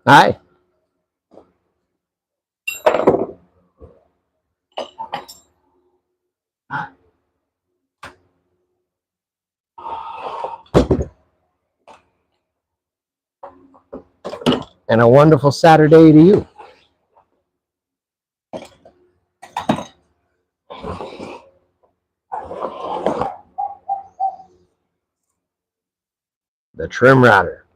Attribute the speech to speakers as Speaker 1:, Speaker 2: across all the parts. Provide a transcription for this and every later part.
Speaker 1: Hi. And a wonderful Saturday to you. The trim router.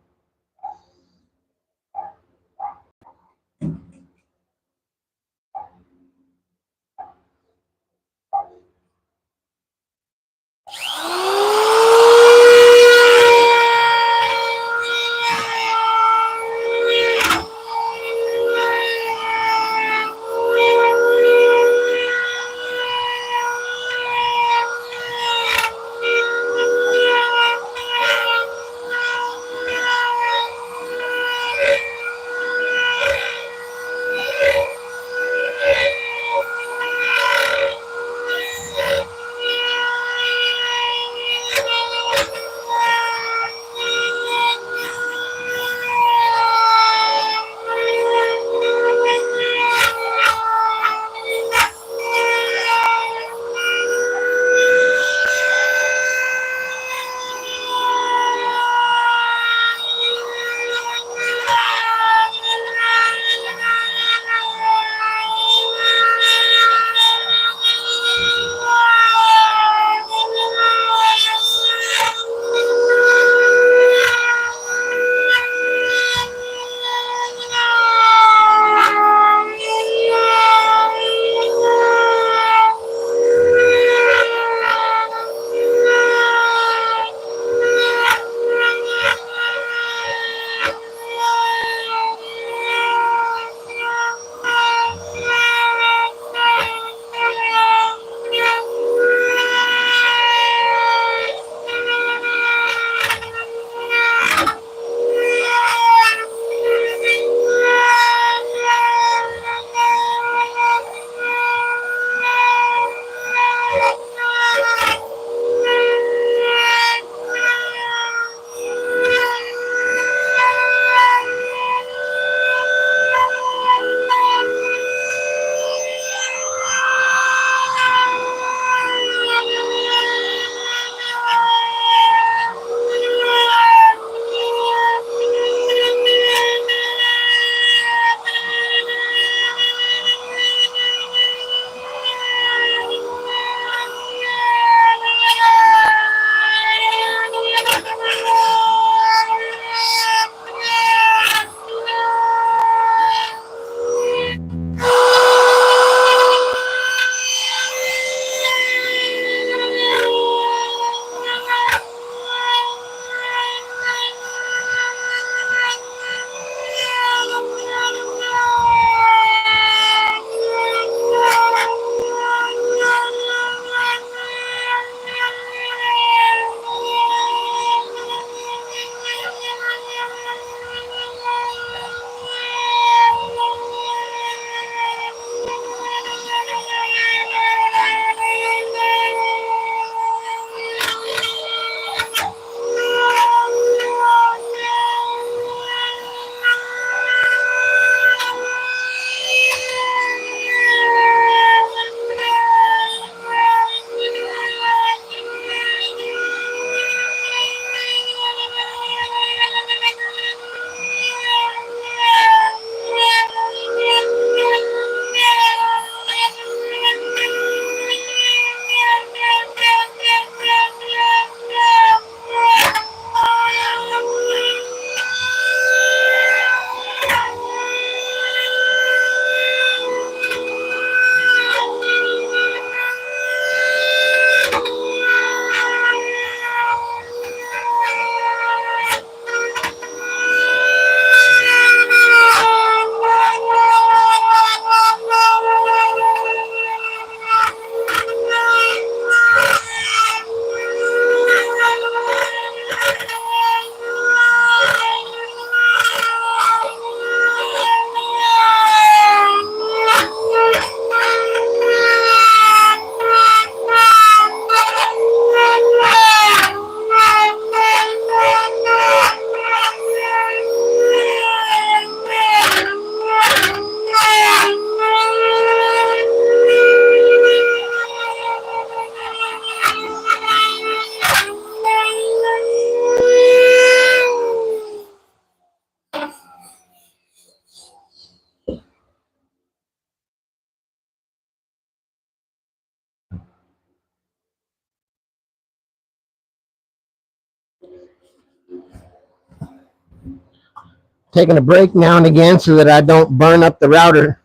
Speaker 1: Taking a break now and again so that I don't burn up the router.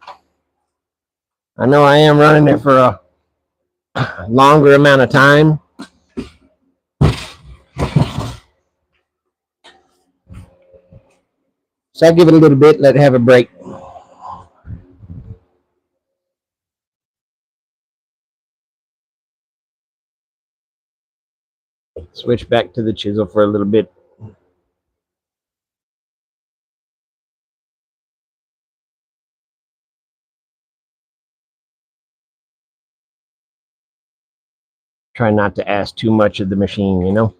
Speaker 1: I know I am running it for a longer amount of time. So I give it a little bit, let it have a break. Switch back to the chisel for a little bit. Try not to ask too much of the machine, you know?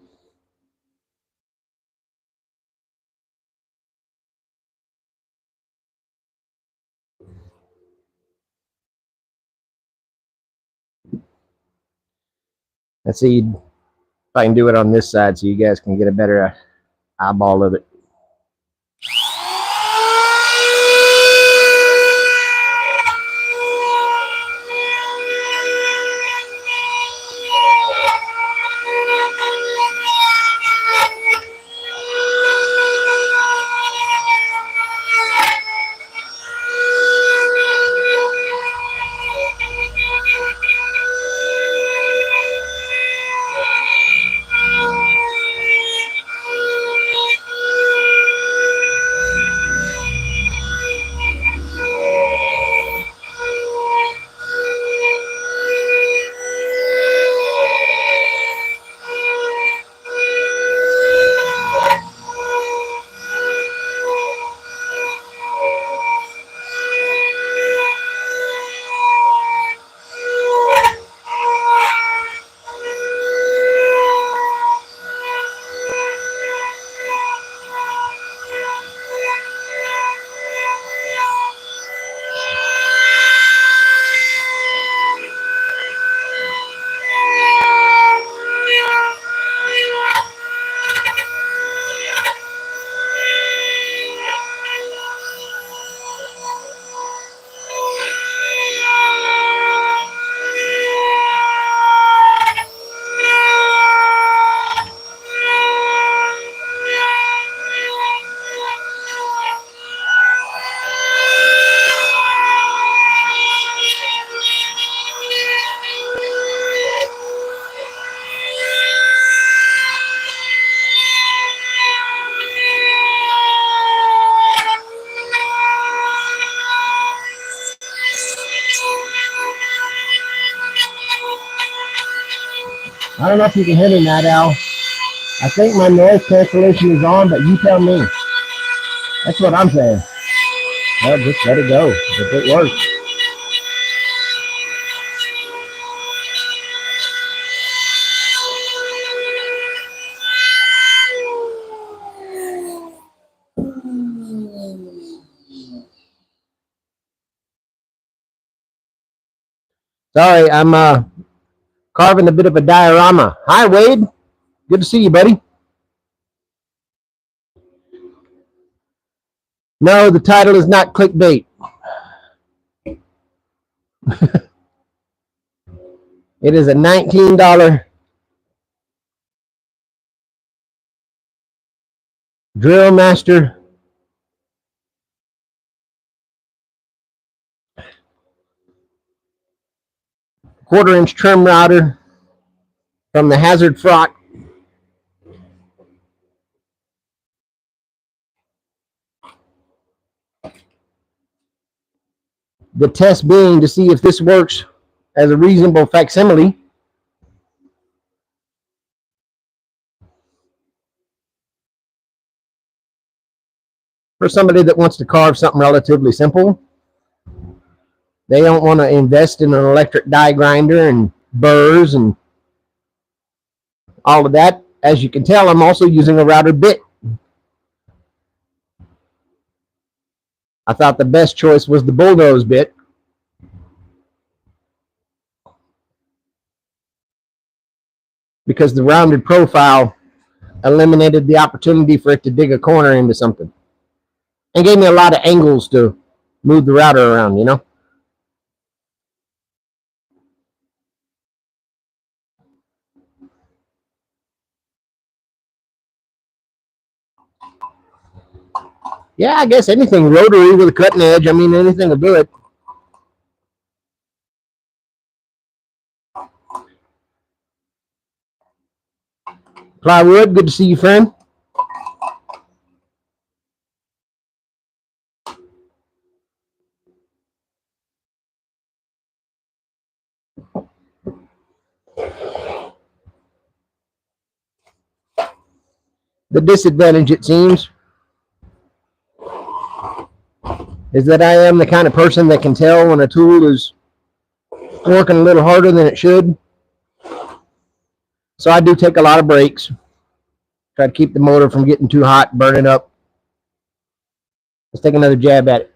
Speaker 1: Let's see if I can do it on this side so you guys can get a better eyeball of it. I don't know if you can hear me, Night Owl. I think my noise cancellation is on, but you tell me. That's what I'm saying. Well, just let it go. If it works. Sorry, I'm carving a bit of a diorama. Hi, Wade. Good to see you, buddy. No, the title is not clickbait. It is a $19 Drill Master quarter-inch trim router from the Hazard Frock. The test being to see if this works as a reasonable facsimile. For somebody that wants to carve something relatively simple, they don't want to invest in an electric die grinder and burrs and all of that. As you can tell, I'm also using a router bit. I thought the best choice was the bulldoze bit. Because the rounded profile eliminated the opportunity for it to dig a corner into something. And gave me a lot of angles to move the router around, you know? Yeah, I guess anything rotary with a cutting edge. I mean, anything will do it. Plywood, good to see you, friend. The disadvantage, it seems, is that I am the kind of person that can tell when a tool is working a little harder than it should. So I do take a lot of breaks. Try to keep the motor from getting too hot, burning up. Let's take another jab at it.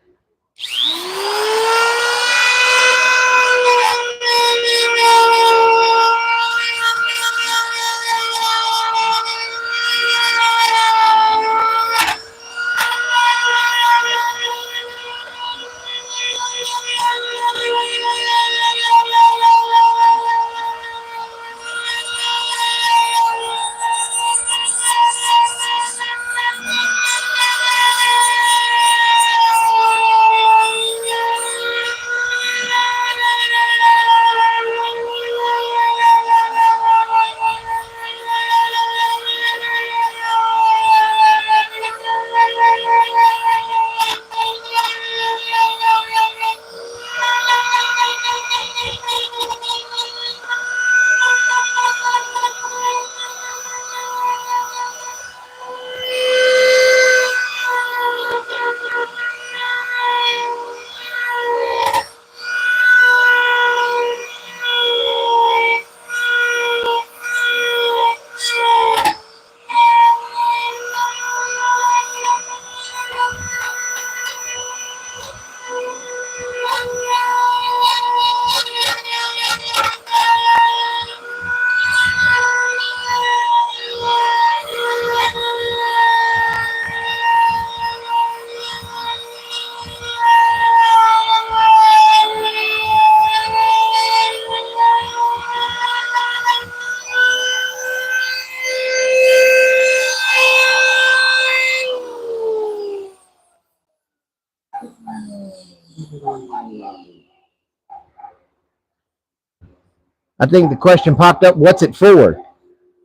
Speaker 1: I think the question popped up, what's it for?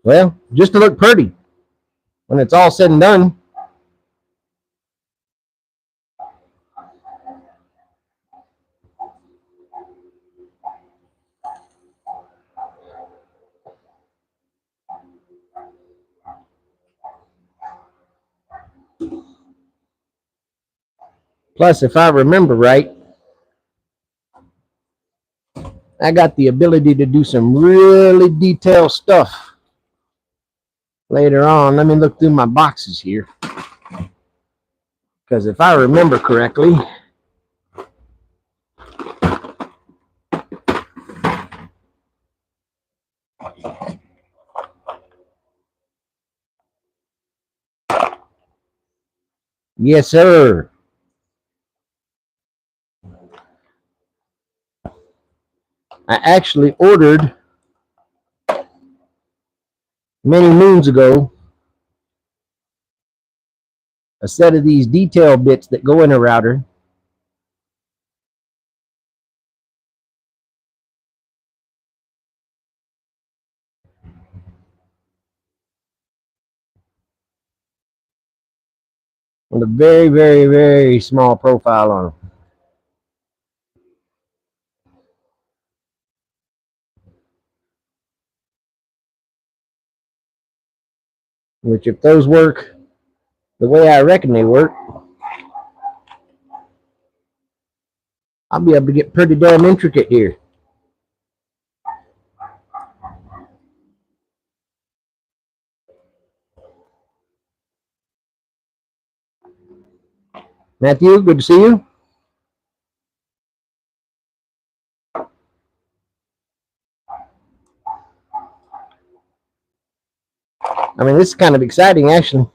Speaker 1: Well, just to look pretty. When it's all said and done, plus, if I remember right, I got the ability to do some really detailed stuff later on. Let me look through my boxes here. Because if I remember correctly, yes, sir. I actually ordered many moons ago a set of these detail bits that go in a router. With a very, very, very small profile on them. Which, if those work the way I reckon they work, I'll be able to get pretty damn intricate here. Matthew, good to see you. I mean, this is kind of exciting, actually.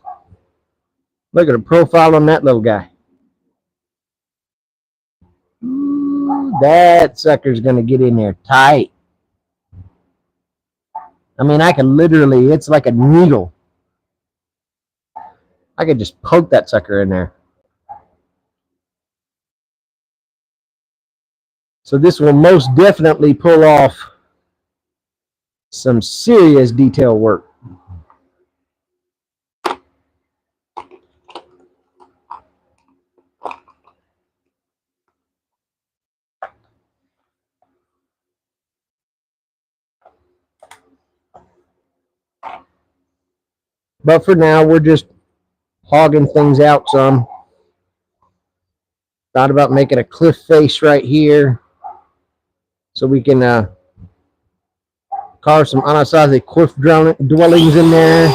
Speaker 1: Look at the profile on that little guy. Ooh, that sucker's going to get in there tight. I mean, I can literally, it's like a needle. I could just poke that sucker in there. So this will most definitely pull off some serious detail work. But for now, we're just hogging things out some. Thought about making a cliff face right here so we can carve some Anasazi cliff dwellings in there.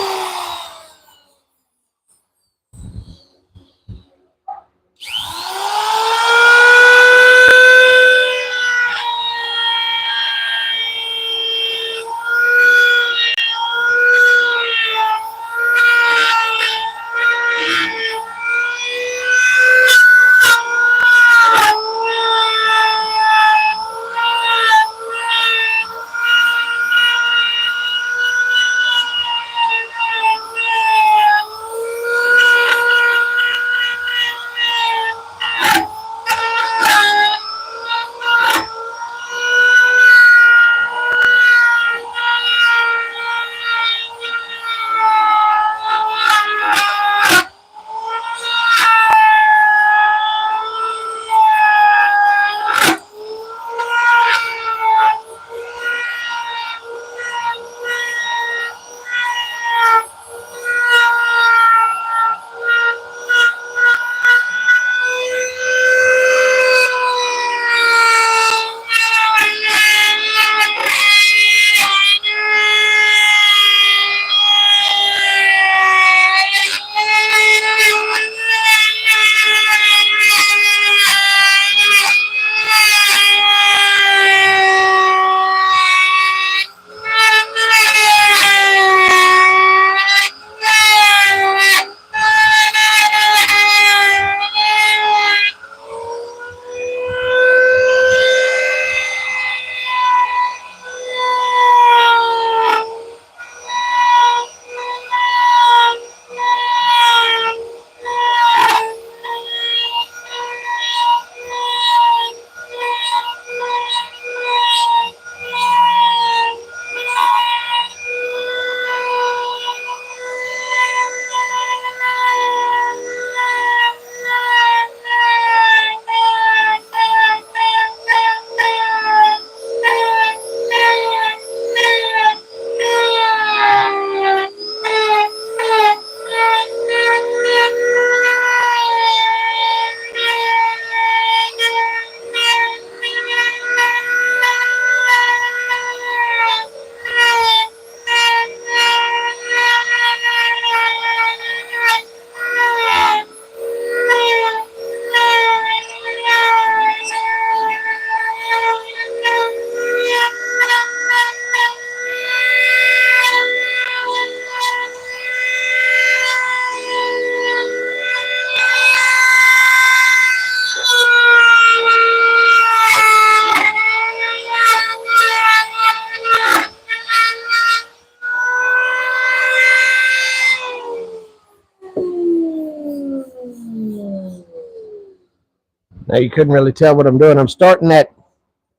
Speaker 1: Now you couldn't really tell what I'm doing. I'm starting that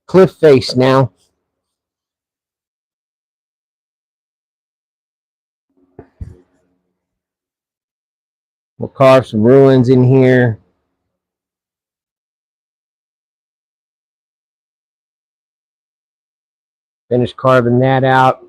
Speaker 1: cliff face now. We'll carve some ruins in here. Finish carving that out.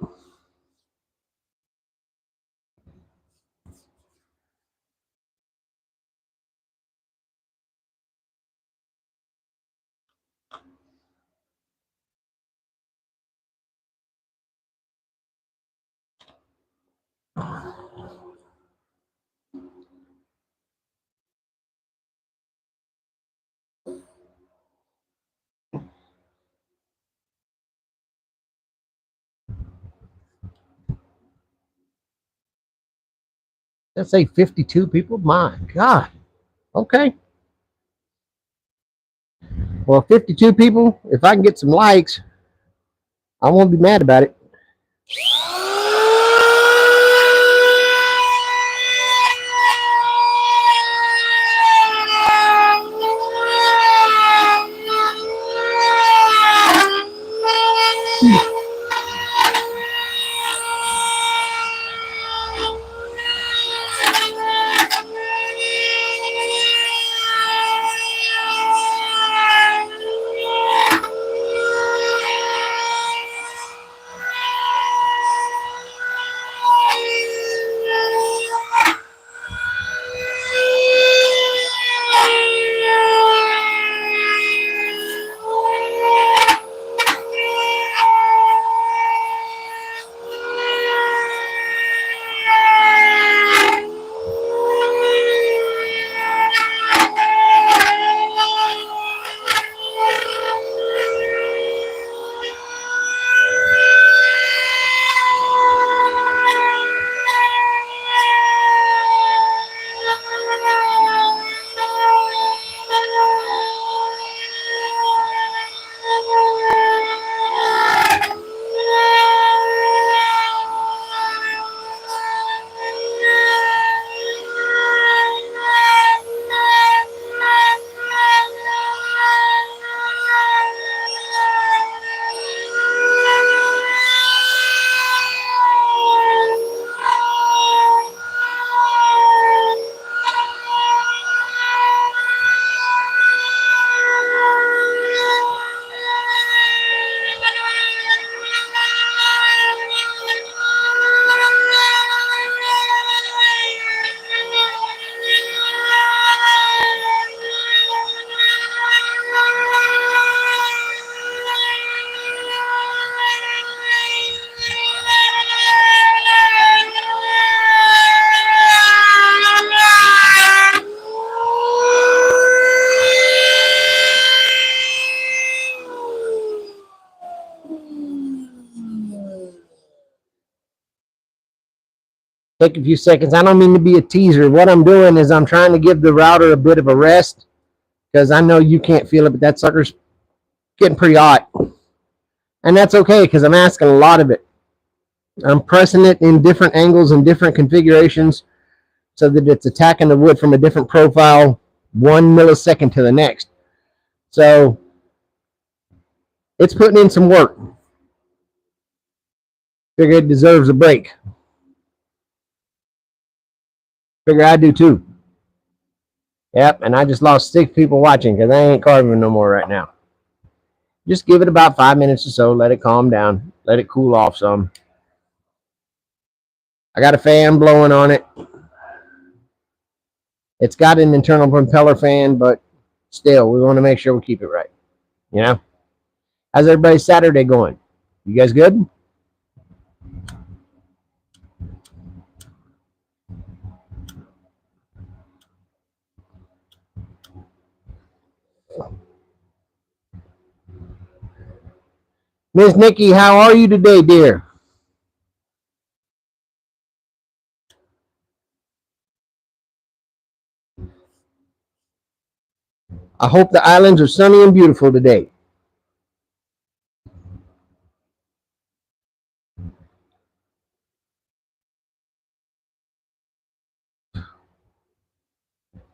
Speaker 1: Let's say 52 people. My God. Okay. Well, 52 people, if I can get some likes, I won't be mad about it. Take a few seconds. I don't mean to be a teaser. What I'm doing is I'm trying to give the router a bit of a rest because I know you can't feel it, but that sucker's getting pretty hot. And that's okay because I'm asking a lot of it. I'm pressing it in different angles and different configurations so that it's attacking the wood from a different profile 1 millisecond to the next. So it's putting in some work. Figure it deserves a break. Figure I do too. Yep, and I just lost 6 people watching because I ain't carving no more right now. Just give it about 5 minutes or so. Let it calm down. Let it cool off some. I got a fan blowing on it. It's got an internal propeller fan, but still, we want to make sure we keep it right. You know? How's everybody's Saturday going? You guys good? Miss Nikki, how are you today, dear? I hope the islands are sunny and beautiful today.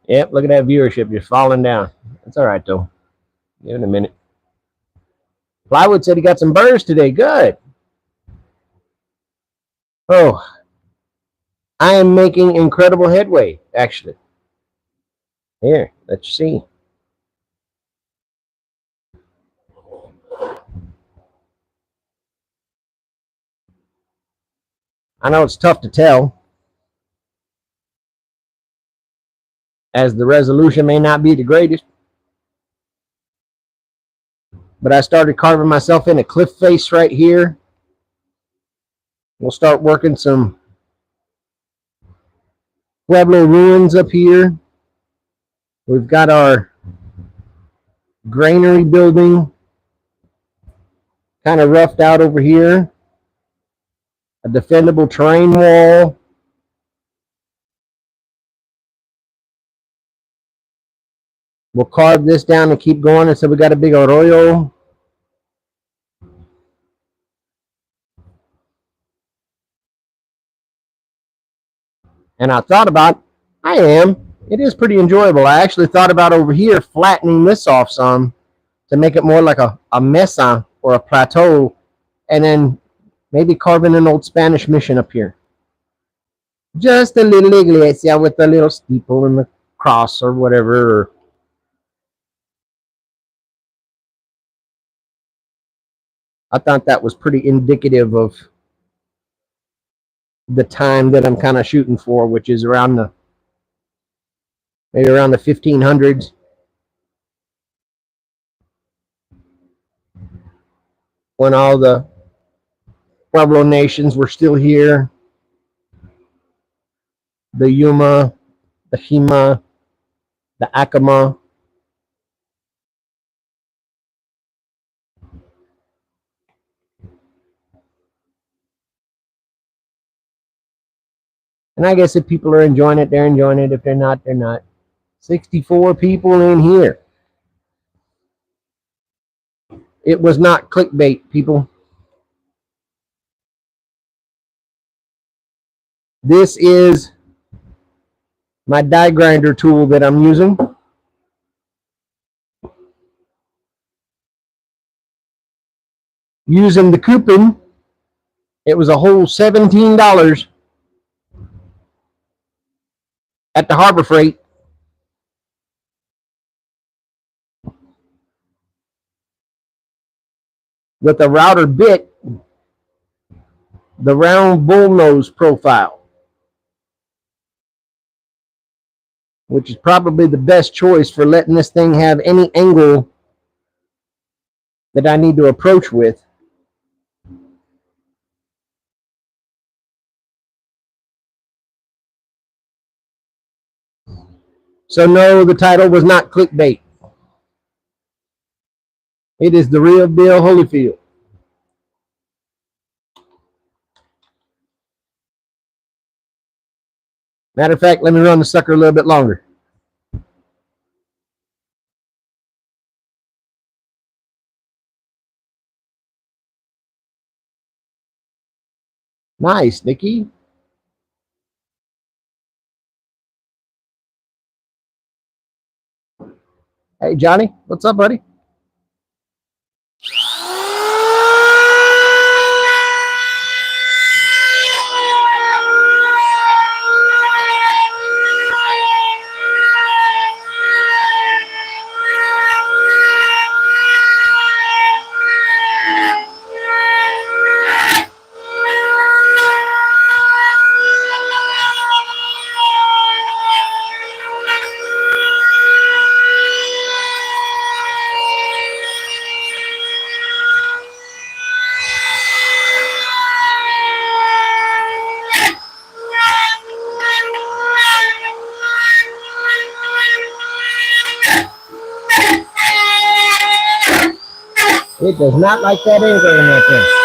Speaker 1: Yep, look at that viewership just falling down. That's all right, though. Give it a minute. Plywood said he got some birds today. Good. Oh, I am making incredible headway, actually. Here, let's see. I know it's tough to tell, as the resolution may not be the greatest, but I started carving myself in a cliff face right here. We'll start working some Pueblo ruins up here. We've got our granary building kind of roughed out over here. A defendable terrain wall. We'll carve this down and keep going until we got a big arroyo. And I thought about, it is pretty enjoyable. I actually thought about over here flattening this off some to make it more like a mesa or a plateau, and then maybe carving an old Spanish mission up here. Just a little iglesia with a little steeple and the cross or whatever. I thought that was pretty indicative of the time that I'm kind of shooting for, which is maybe around the 1500s. When all the Pueblo nations were still here. The Yuma, the Hima, the Acoma. And I guess if people are enjoying it, they're enjoying it. If they're not, they're not. 64 people in here. It was not clickbait, people. This is my die grinder tool that I'm using. Using the coupon, it was a whole $17 at the Harbor Freight. With a router bit, the round bullnose profile, which is probably the best choice for letting this thing have any angle that I need to approach with. So no, the title was not clickbait. It is the real deal Holyfield. Matter of fact, let me run the sucker a little bit longer. Nice, Nikki. Hey, Johnny, what's up, buddy? It does not like that angle in that thing.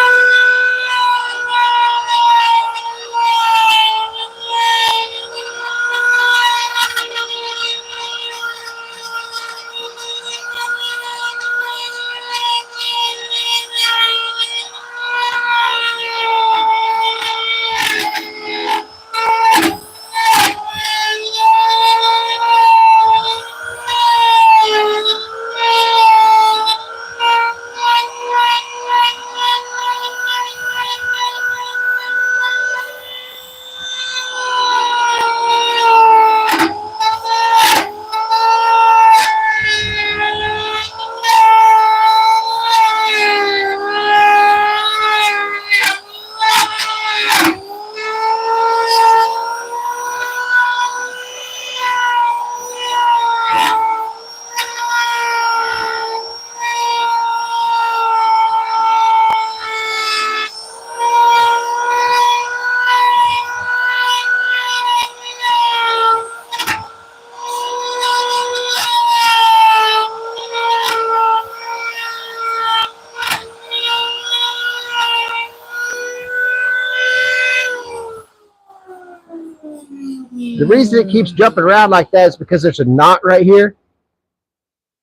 Speaker 1: The reason it keeps jumping around like that is because there's a knot right here.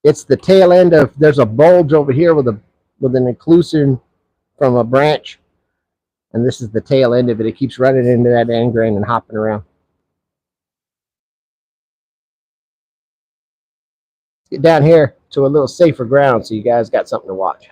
Speaker 1: It's the tail end of, there's a bulge over here with an inclusion from a branch, and this is the tail end of it. It keeps running into that end grain and hopping around. Let's get down here to a little safer ground so you guys got something to watch.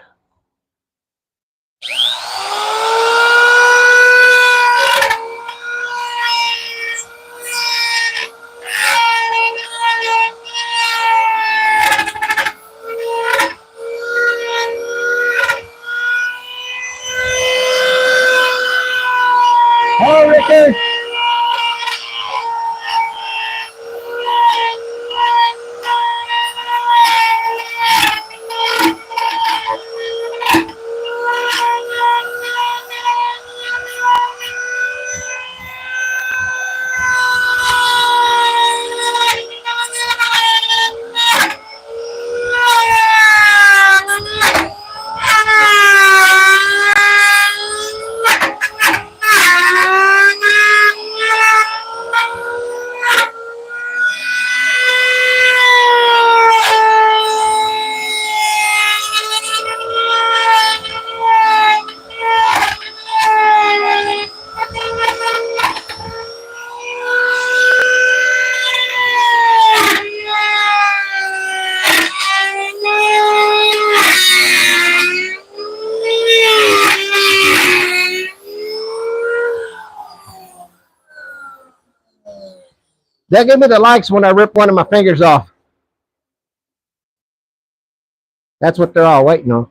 Speaker 1: Hello, Richard. They'll give me the likes when I rip one of my fingers off. That's what they're all waiting on.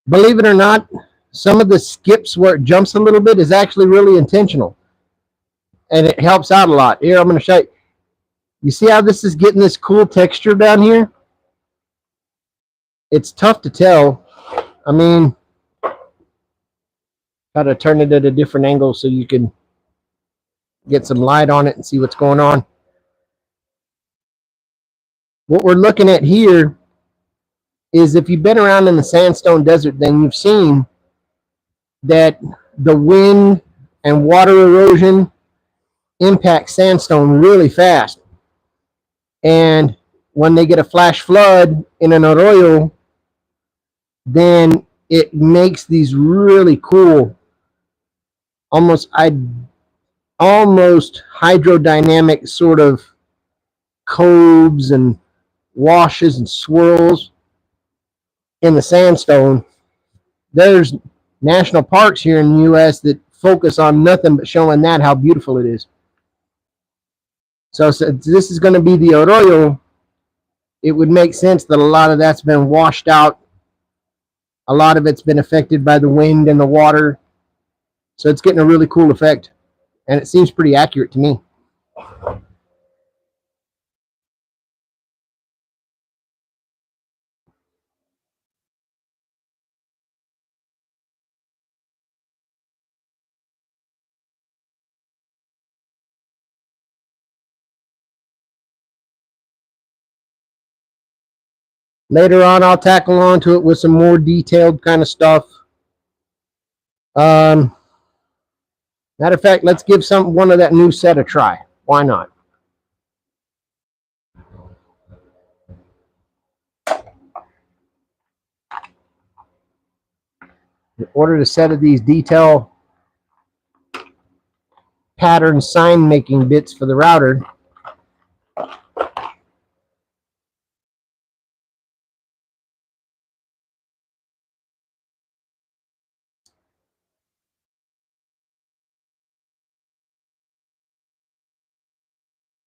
Speaker 1: believe it or not, some of the skips where it jumps a little bit is actually really intentional. And it helps out a lot. Here, I'm going to show you. You see how this is getting this cool texture down here? It's tough to tell. I mean, try to turn it at a different angle so you can get some light on it and see what's going on. What we're looking at here is, if you've been around in the sandstone desert, then you've seen that the wind and water erosion impacts sandstone really fast. And when they get a flash flood in an arroyo, then it makes these really cool, almost hydrodynamic sort of coves and washes and swirls in the sandstone. There's national parks here in the U.S. that focus on nothing but showing that, how beautiful it is. So this is going to be the arroyo. It would make sense that a lot of that's been washed out. A lot of it's been affected by the wind and the water. So it's getting a really cool effect. And it seems pretty accurate to me. Later on, I'll tackle onto it with some more detailed kind of stuff. Matter of fact, let's give one of that new set a try. Why not? In order to set of these detail pattern sign making bits for the router,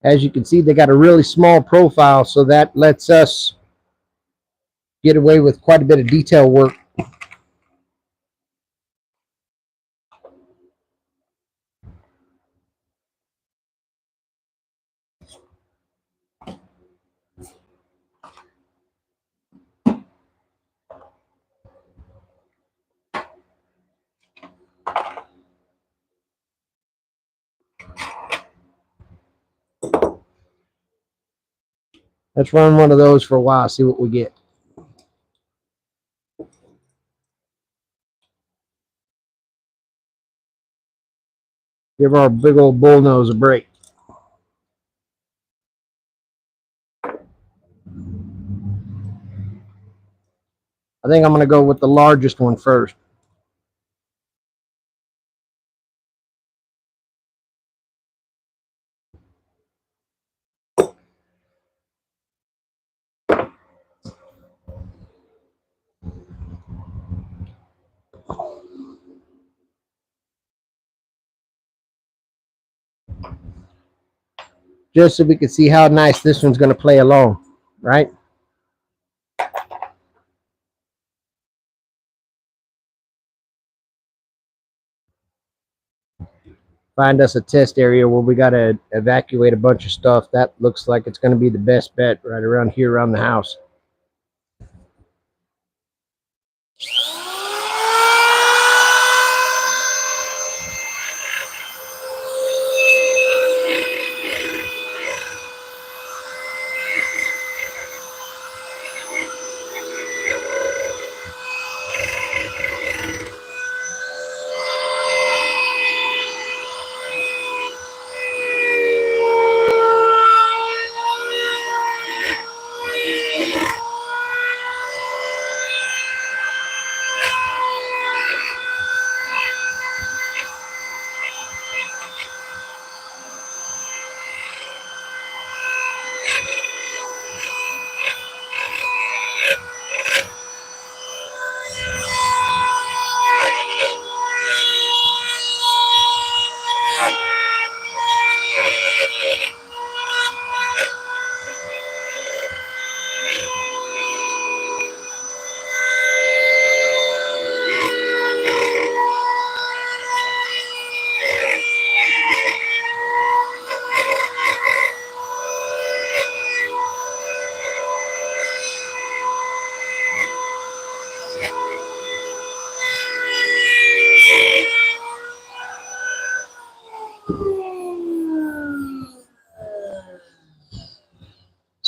Speaker 1: as you can see, they got a really small profile, so that lets us get away with quite a bit of detail work. Let's run one of those for a while, see what we get. Give our big old bullnose a break. I think I'm going to go with the largest one first. Just so we can see how nice this one's going to play along, right? Find us a test area where we got to evacuate a bunch of stuff. That looks like it's going to be the best bet right around here around the house.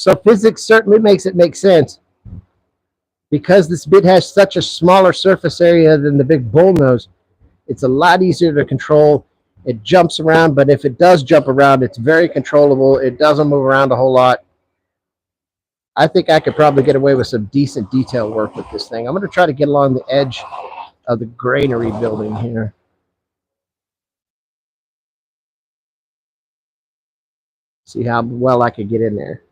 Speaker 1: So physics certainly makes it make sense. Because this bit has such a smaller surface area than the big bull nose, it's a lot easier to control. It jumps around, but if it does jump around, it's very controllable. It doesn't move around a whole lot. I think I could probably get away with some decent detail work with this thing. I'm going to try to get along the edge of the granary building here. See how well I could get in there.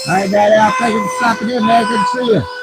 Speaker 1: All right, Daddy, I'll take it stop it here, man. Good to see you.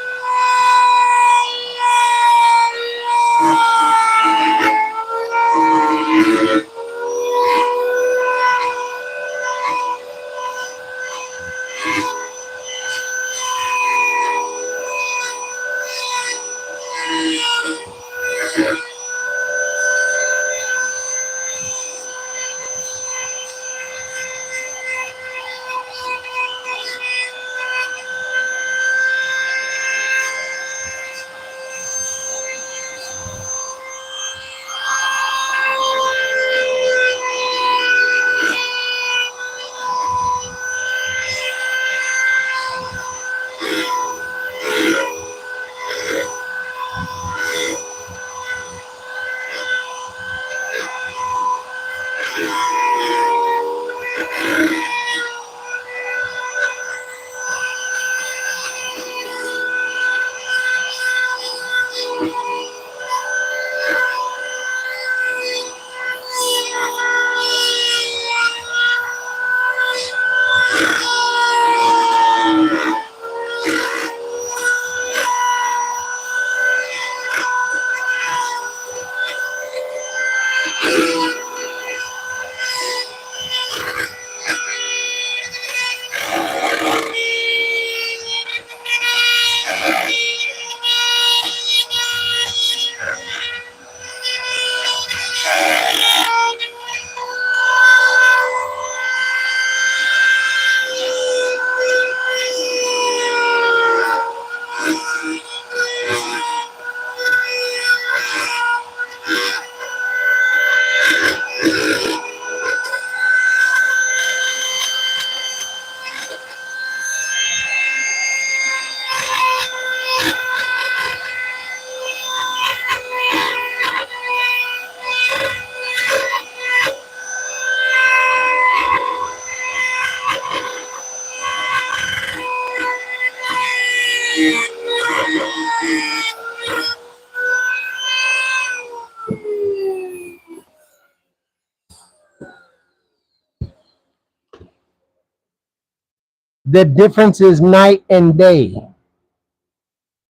Speaker 1: The difference is night and day.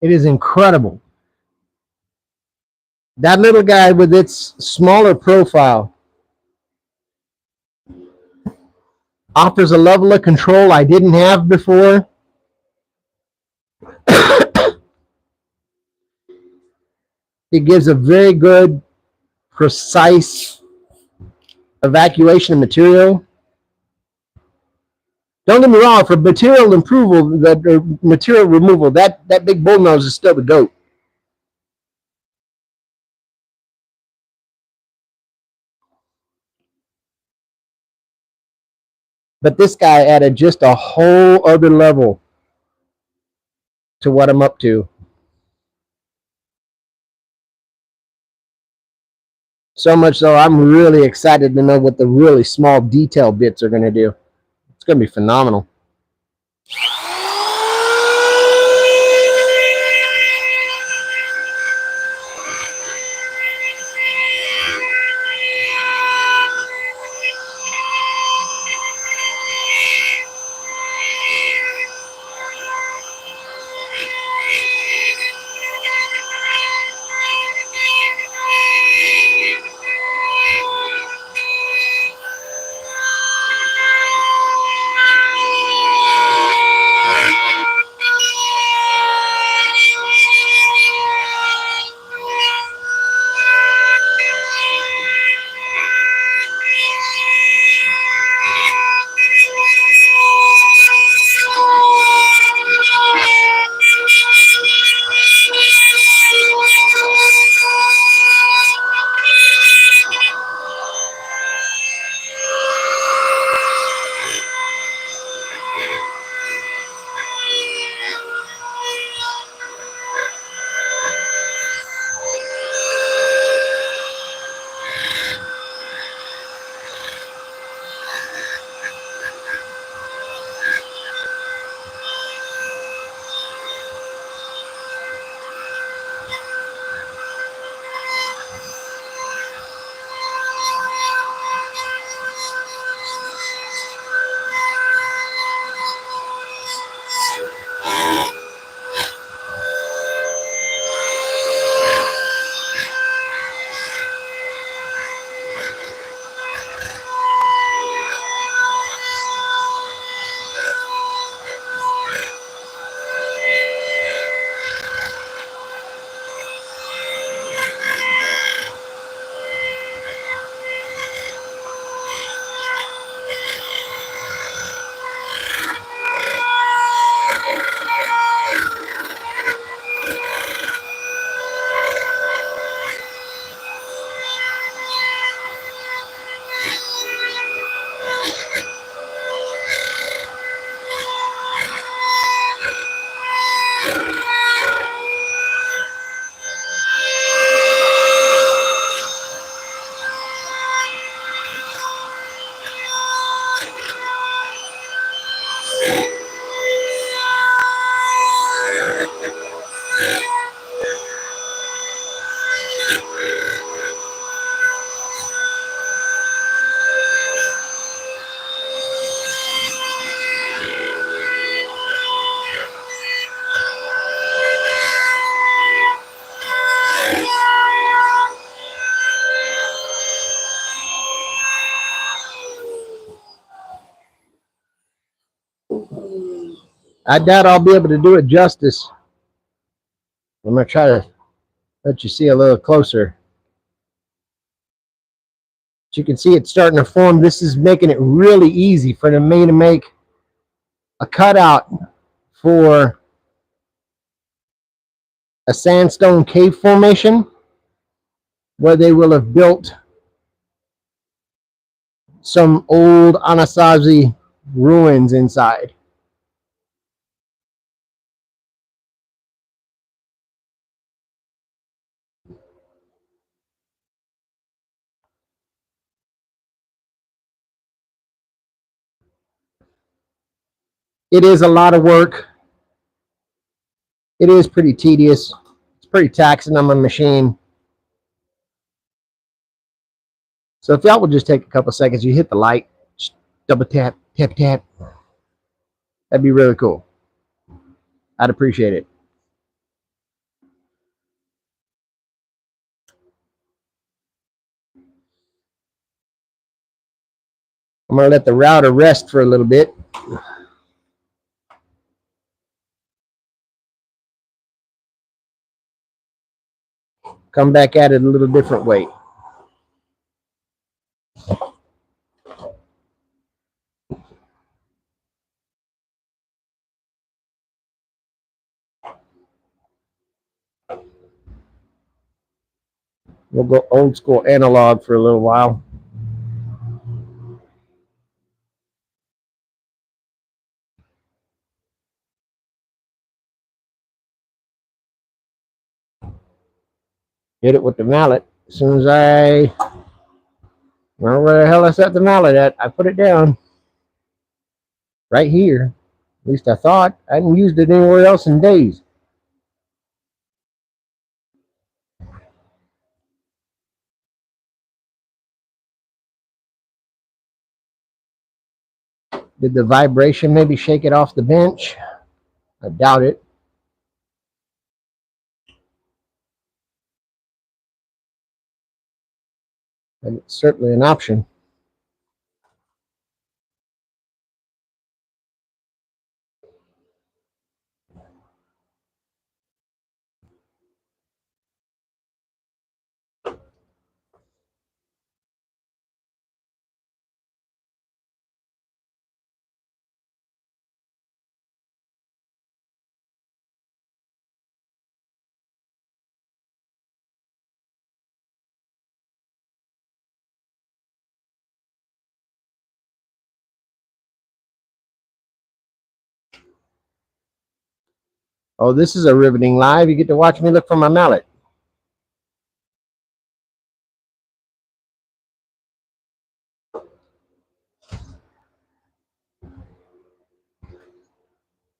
Speaker 1: It is incredible. That little guy with its smaller profile offers a level of control I didn't have before. It gives a very good, precise evacuation of material. Don't get me wrong, for material removal, that big bullnose is still the goat. But this guy added just a whole other level to what I'm up to. So much so, I'm really excited to know what the really small detail bits are going to do. It's going to be phenomenal. I doubt I'll be able to do it justice. I'm going to try to let you see a little closer. But you can see it's starting to form. This is making it really easy for me to make a cutout for a sandstone cave formation where they will have built some old Anasazi ruins inside. It is a lot of work. It is pretty tedious. It's pretty taxing on my machine. So if y'all would just take a couple seconds, you hit the light, just double tap, tap, tap. That'd be really cool. I'd appreciate it. I'm going to let the router rest for a little bit. Come back at it a little different way. We'll go old school analog for a little while. Hit it with the mallet. As soon as I remember where the hell I set the mallet at, I put it down. Right here. At least I thought. I hadn't used it anywhere else in days. Did the vibration maybe shake it off the bench? I doubt it. But it's certainly an option. Oh, this is a riveting live. You get to watch me look for my mallet.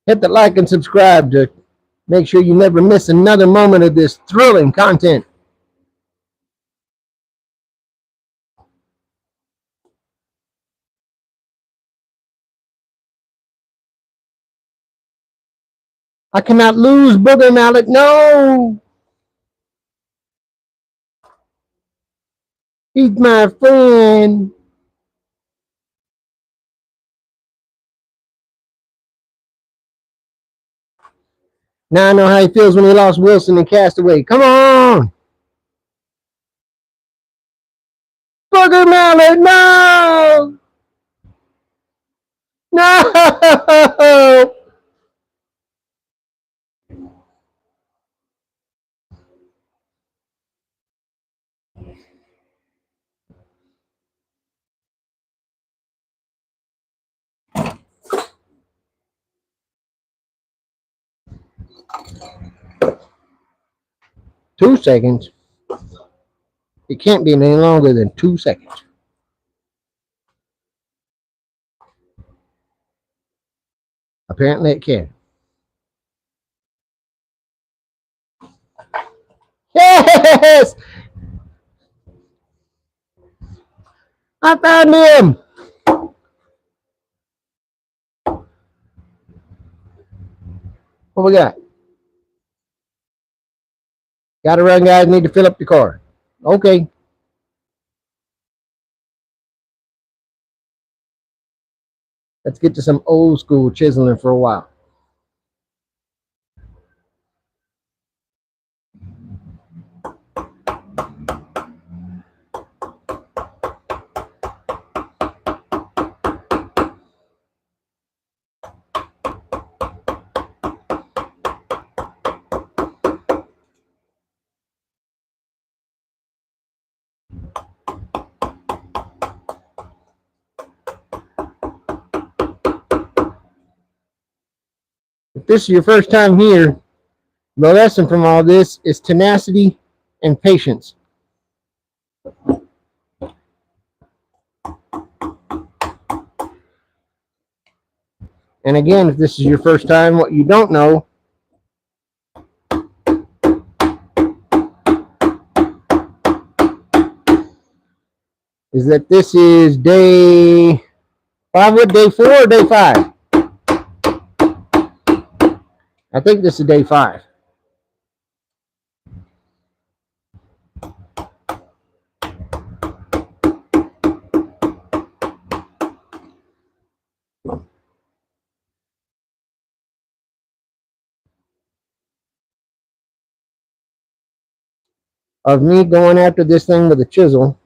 Speaker 1: Hit the like and subscribe to make sure you never miss another moment of this thrilling content. I cannot lose Booger Mallet. No! He's my friend. Now I know how he feels when he lost Wilson and Castaway. Come on! Booger Mallet, no! No! 2 seconds. It can't be any longer than 2 seconds. Apparently it can. Yes! I found him! What we got? Gotta run, guys. Need to fill up the car. Okay. Let's get to some old school chiseling for a while. If this is your first time here, the lesson from all this is tenacity and patience. And again, if this is your first time, what you don't know is that this is day 5, what, day 4 or day 5? I think this is day 5. of me going after this thing with a chisel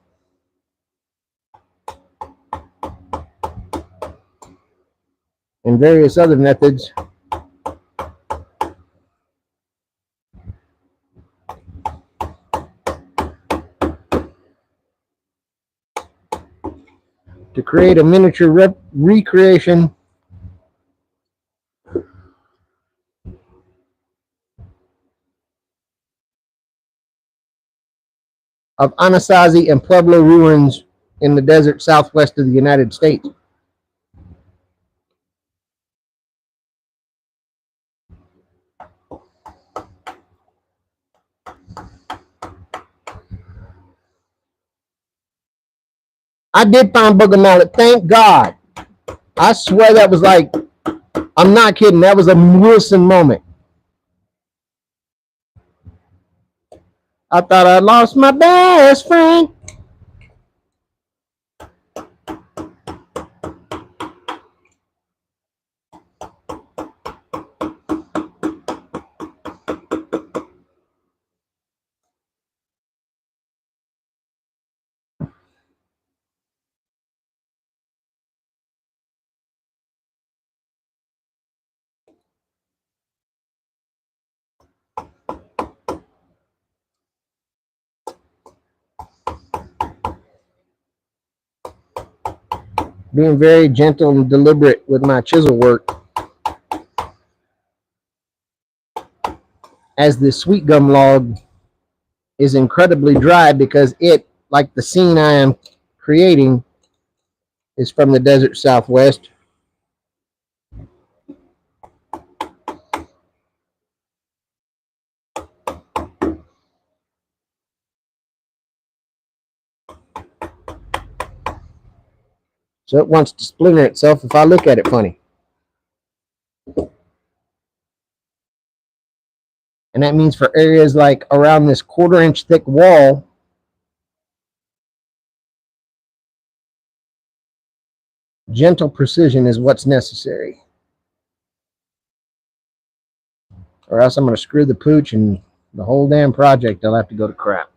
Speaker 1: and various other methods to create a miniature recreation of Anasazi and Pueblo ruins in the desert southwest of the United States. I did find booger mallet, thank God. I swear that was like, I'm not kidding, that was a Wilson moment. I thought I lost my best friend. Being very gentle and deliberate with my chisel work, as the sweet gum log is incredibly dry because it, like the scene I am creating, is from the desert southwest. So it wants to splinter itself if I look at it funny. And that means for areas like around this 1/4 inch thick wall, gentle precision is what's necessary. Or else I'm going to screw the pooch and the whole damn project will have to go to crap.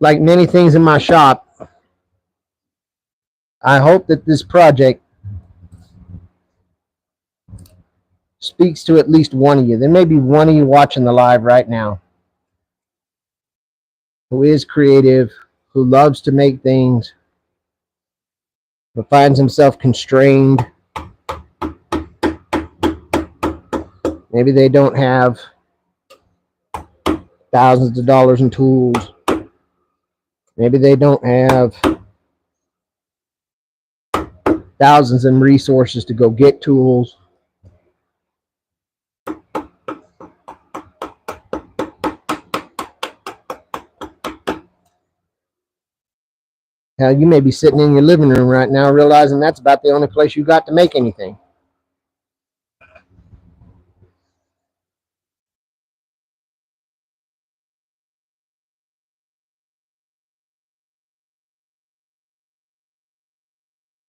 Speaker 1: Like many things in my shop, I hope that this project speaks to at least one of you. There may be one of you watching the live right now who is creative, who loves to make things, but finds himself constrained. Maybe they don't have thousands of dollars in tools. Maybe they don't have thousands in resources to go get tools. Hell, you may be sitting in your living room right now realizing that's about the only place you got to make anything.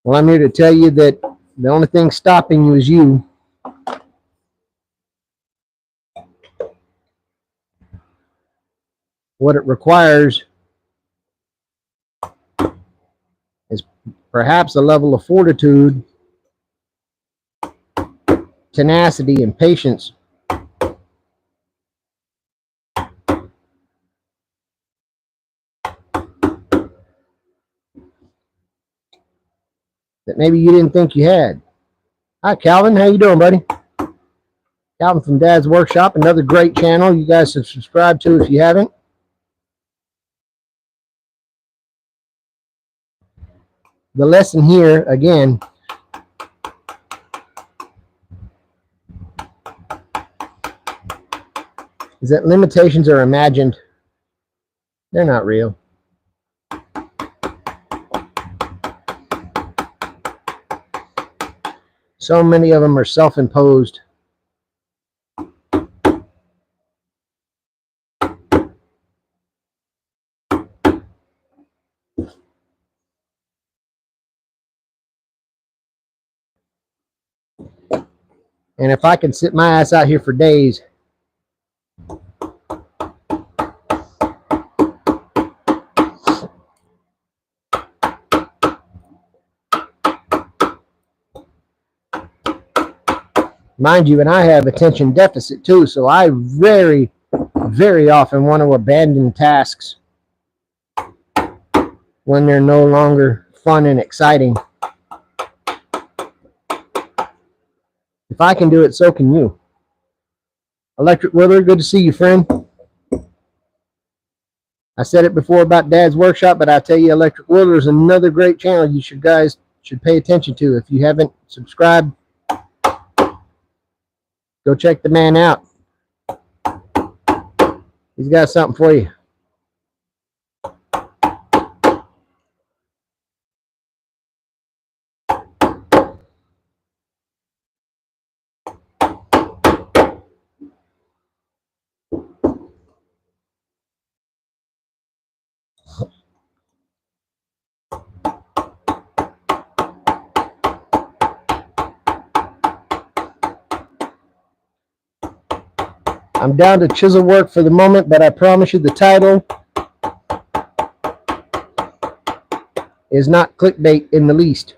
Speaker 1: Well, I'm here to tell you that the only thing stopping you is you. What it requires is perhaps a level of fortitude, tenacity, and patience that maybe you didn't think you had. Hi, Calvin. How you doing, buddy? Calvin from Dad's Workshop, another great channel you guys should subscribe to if you haven't. The lesson here, again, is that limitations are imagined. They're not real. So many of them are self-imposed. And if I can sit my ass out here for days, mind you, and I have attention deficit too, so I very, very often want to abandon tasks when they're no longer fun and exciting. If I can do it, so can you. Electric Willer, good to see you, friend. I said it before about Dad's Workshop, but I tell you, Electric Willer is another great channel you guys should pay attention to. If you haven't subscribed, go check the man out. He's got something for you. I'm down to chisel work for the moment, but I promise you the title is not clickbait in the least.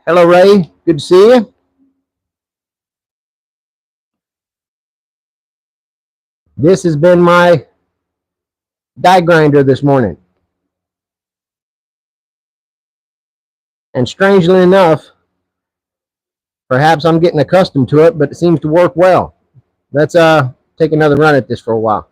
Speaker 1: Hello, Ray. Good to see you. This has been my die grinder this morning. And strangely enough, perhaps I'm getting accustomed to it, but it seems to work well. Let's take another run at this for a while.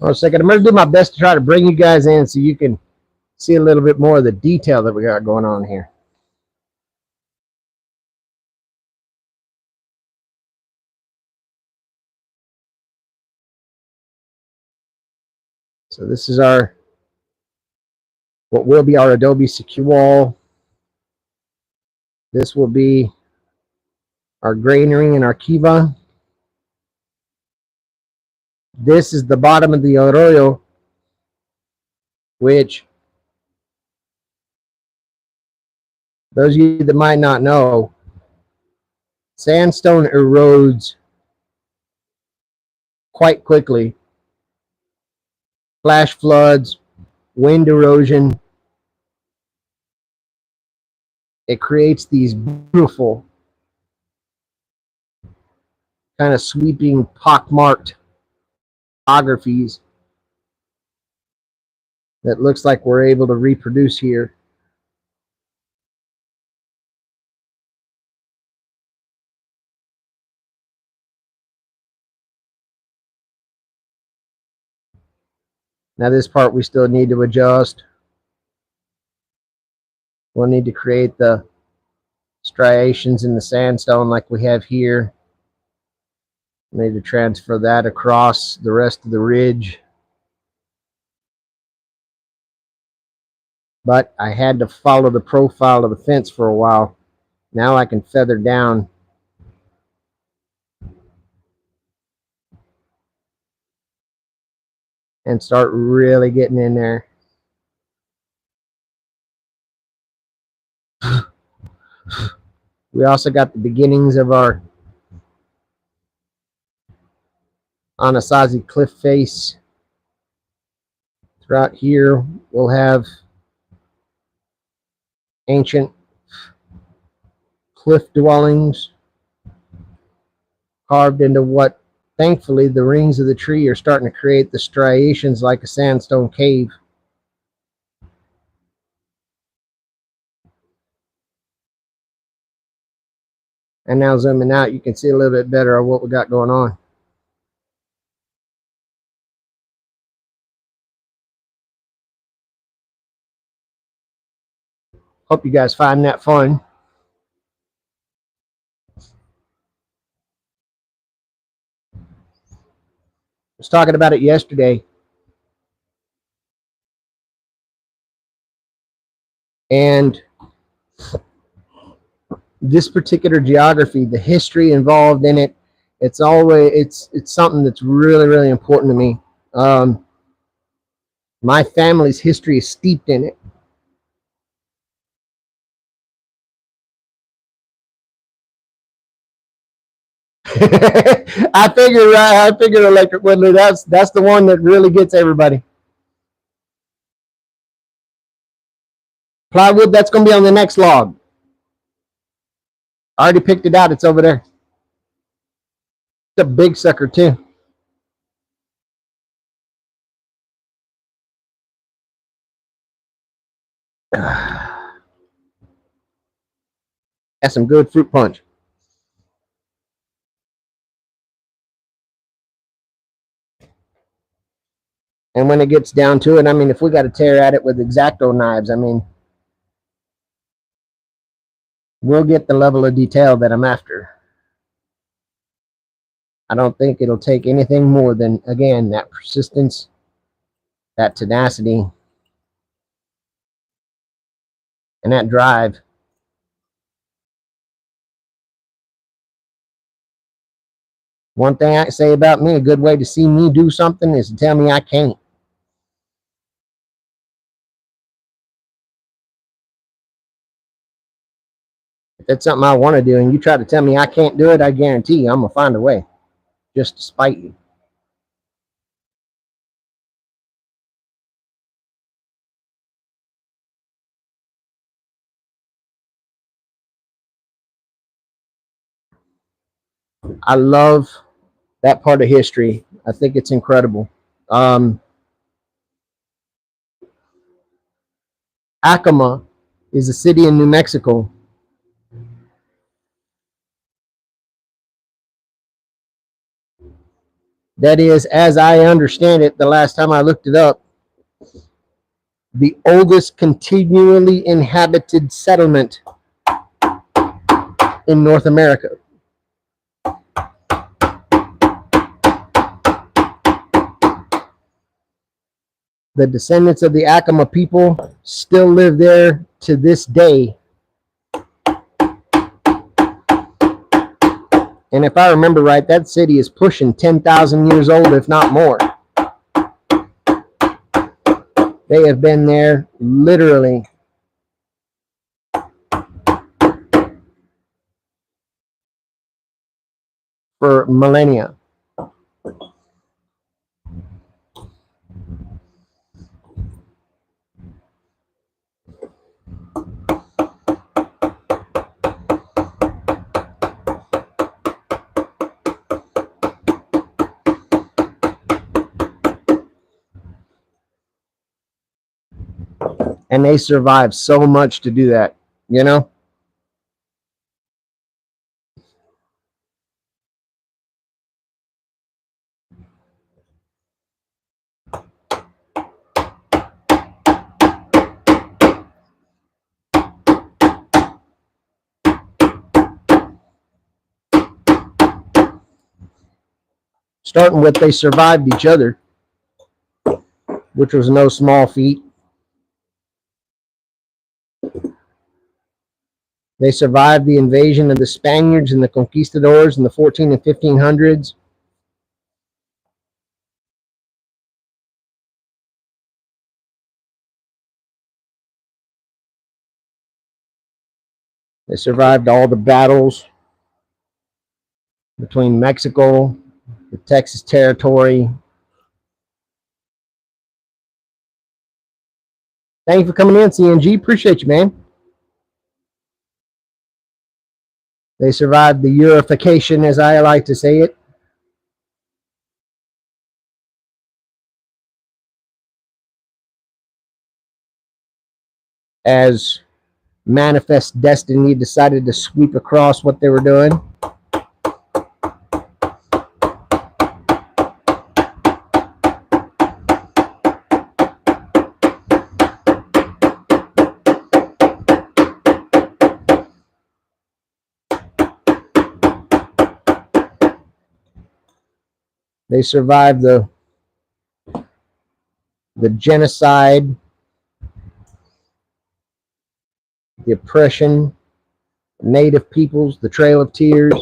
Speaker 1: Hold on a second. I'm going to do my best to try to bring you guys in so you can see a little bit more of the detail that we got going on here. So this is what will be our Adobe secure wall. This will be our granary and our kiva. This is the bottom of the arroyo, which those of you that might not know, sandstone erodes quite quickly. Flash floods, wind erosion. It creates these beautiful kind of sweeping pockmarked topographies that looks like we're able to reproduce here. Now this part we still need to adjust. We'll need to create the striations in the sandstone like we have here. We need to transfer that across the rest of the ridge. But I had to follow the profile of the fence for a while. Now I can feather down and start really getting in there. We also got the beginnings of our Anasazi cliff face. Throughout here, we'll have ancient cliff dwellings carved into what, thankfully, the rings of the tree are starting to create the striations like a sandstone cave. And now zooming out, you can see a little bit better of what we got going on. Hope you guys find that fun. I was talking about it yesterday. And this particular geography, the history involved in it, it's something that's really, really important to me. My family's history is steeped in it. I figure electric woodley, that's the one that really gets everybody. Plywood, that's going to be on the next log. I already picked it out. It's over there. It's a big sucker too. That's some good fruit punch. And when it gets down to it, I mean, if we got to tear at it with X-Acto knives, I mean, we'll get the level of detail that I'm after. I don't think it'll take anything more than, again, that persistence, that tenacity, and that drive. One thing I say about me, a good way to see me do something is to tell me I can't. If that's something I want to do and you try to tell me I can't do it, I guarantee you I'm going to find a way just to spite you. I love that part of history. I think it's incredible. Acoma is a city in New Mexico. That is, as I understand it, the last time I looked it up, the oldest continually inhabited settlement in North America. The descendants of the Acoma people still live there to this day. And if I remember right, that city is pushing 10,000 years old, if not more. They have been there literally for millennia. And they survived so much to do that, you know? Starting with they survived each other, which was no small feat. They survived the invasion of the Spaniards and the conquistadors in the 14 and 1500s. They survived all the battles between Mexico, the Texas territory. Thank you for coming in, CNG. Appreciate you, man. They survived the Eurification, as I like to say it. As Manifest Destiny decided to sweep across what they were doing. They survived the genocide, the oppression, Native peoples, the Trail of Tears.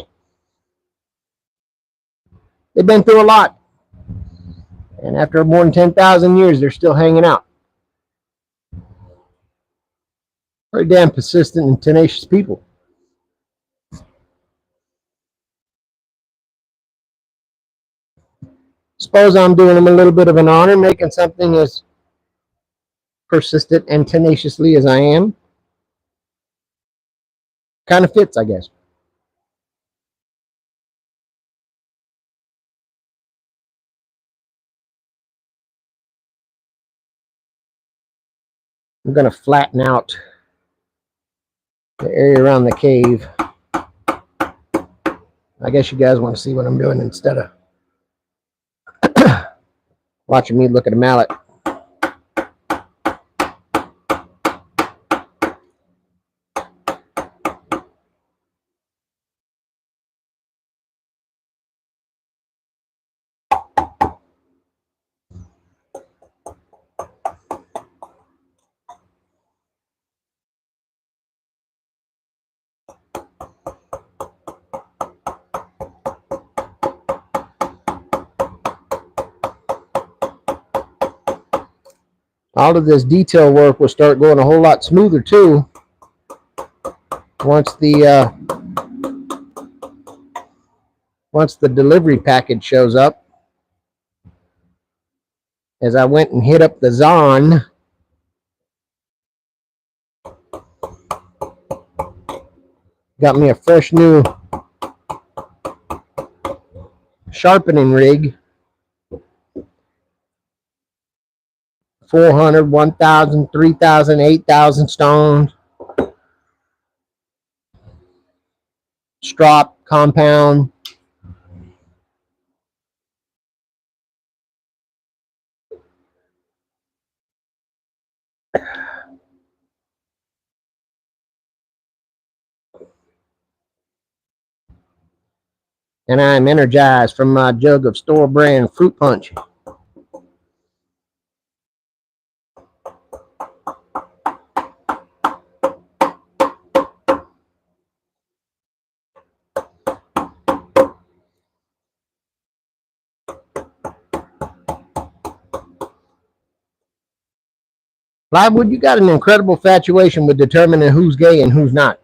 Speaker 1: They've been through a lot. And after more than 10,000 years, they're still hanging out. Very damn persistent and tenacious people. Suppose I'm doing them a little bit of an honor, making something as persistent and tenaciously as I am. Kind of fits, I guess. I'm going to flatten out the area around the cave. I guess you guys want to see what I'm doing instead of watching me look at a mallet. All of this detail work will start going a whole lot smoother too once the delivery package shows up. As I went and hit up the Zon, got me a fresh new sharpening rig. 400, 1,000, 3,000, 8,000 stones. Strop, compound. and I'm energized from my jug of store brand fruit punch. Livewood, you got an incredible infatuation with determining who's gay and who's not.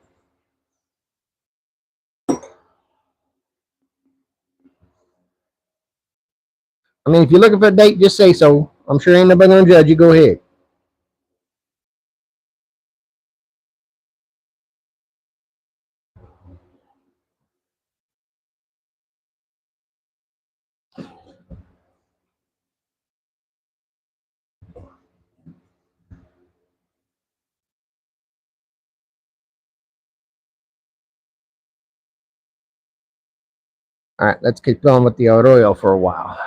Speaker 1: I mean, if you're looking for a date, just say so. I'm sure ain't nobody gonna judge you. Go ahead. All right, let's keep going with the arroyo for a while.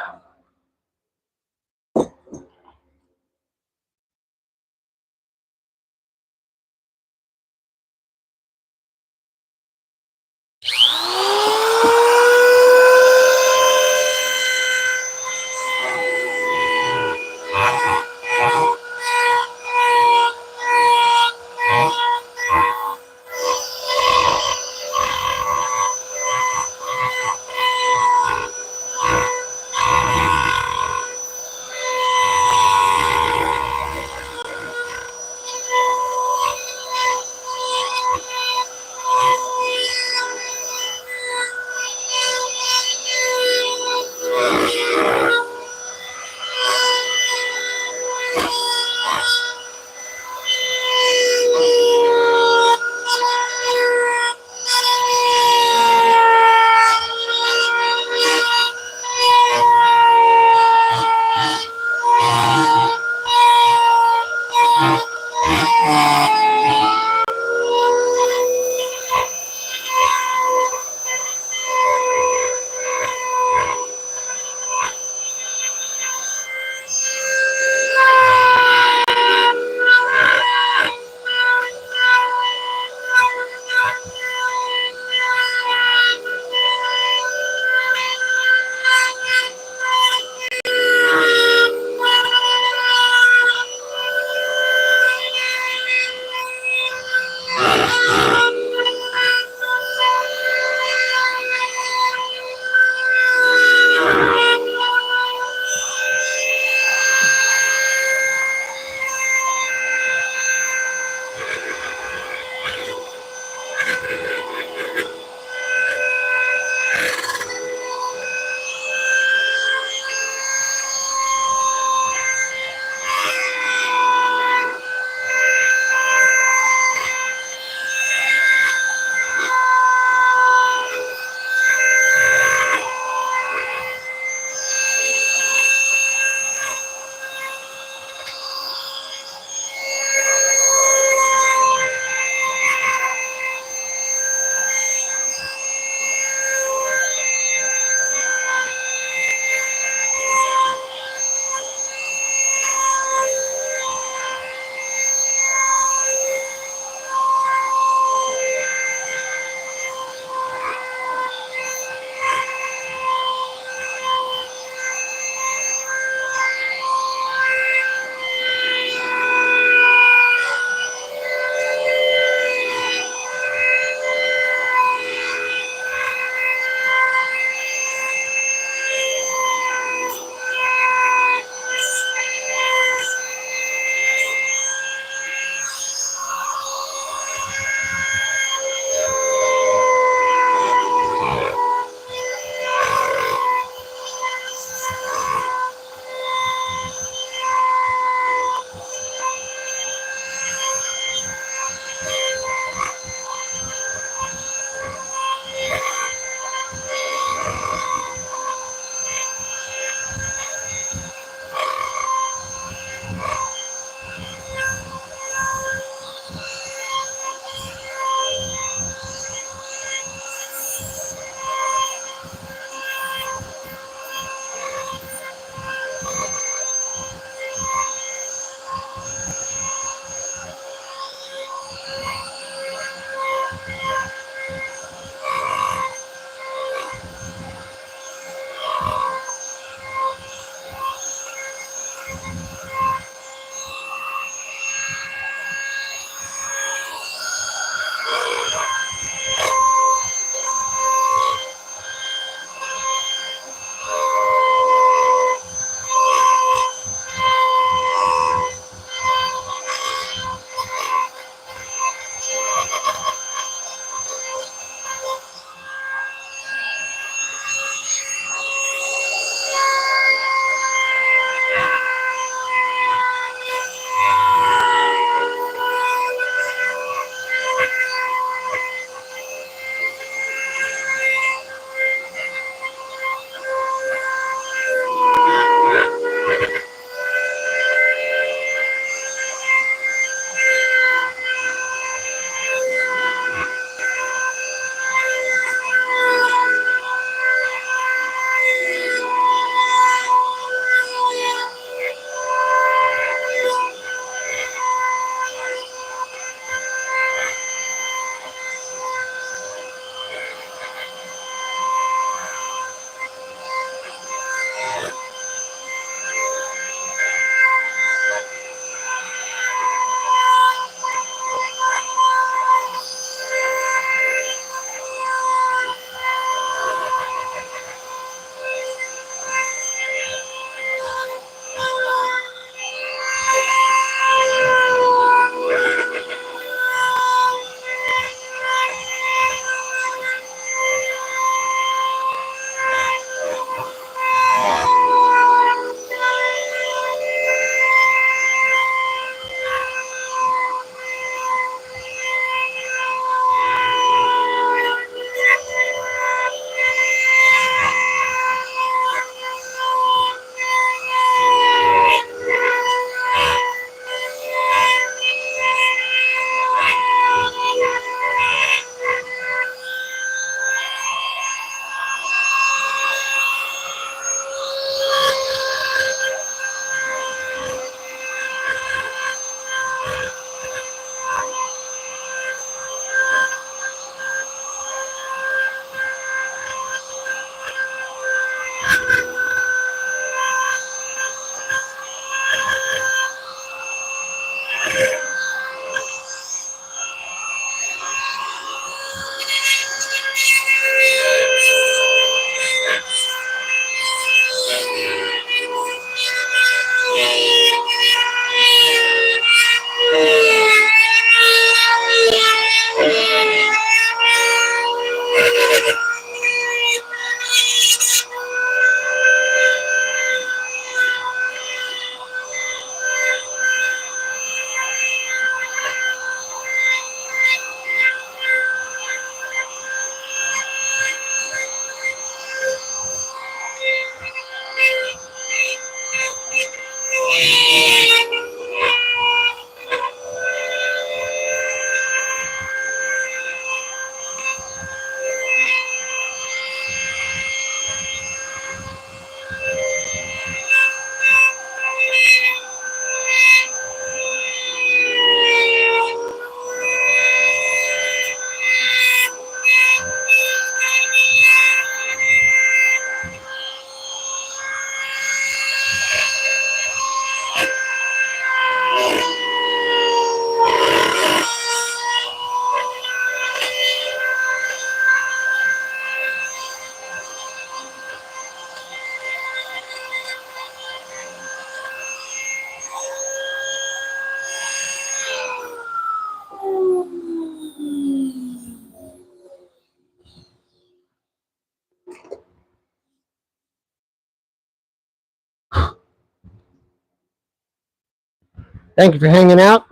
Speaker 1: Thank you for hanging out.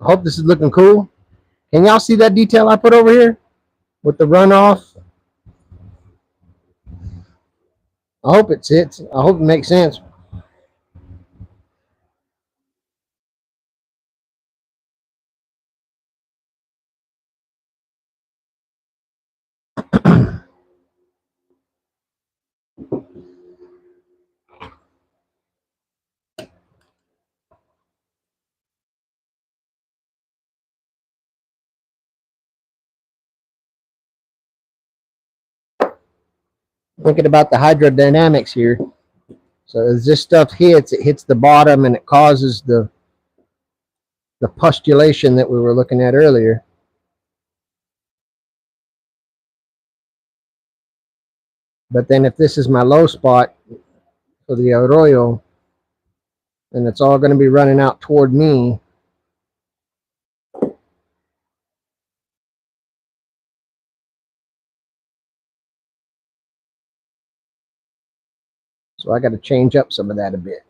Speaker 1: I hope this is looking cool. Can y'all see that detail I put over here with the runoff? I hope it sits. I hope it makes sense. Thinking about the hydrodynamics here. So as this stuff hits, it hits the bottom and it causes the postulation that we were looking at earlier. But then if this is my low spot for the arroyo, then it's all going to be running out toward me. So I got to change up some of that a bit.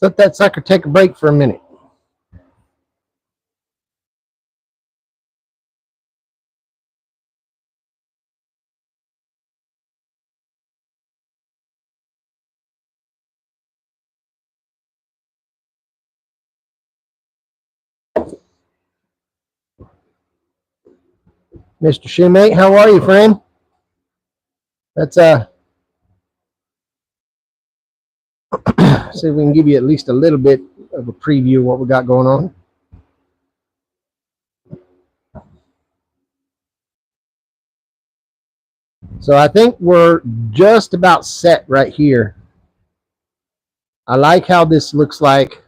Speaker 1: Let that sucker take a break for a minute. Mr. Shoemate, how are you, friend? Let's see if we can give you at least a little bit of a preview of what we got going on. So I think we're just about set right here. I like how this looks like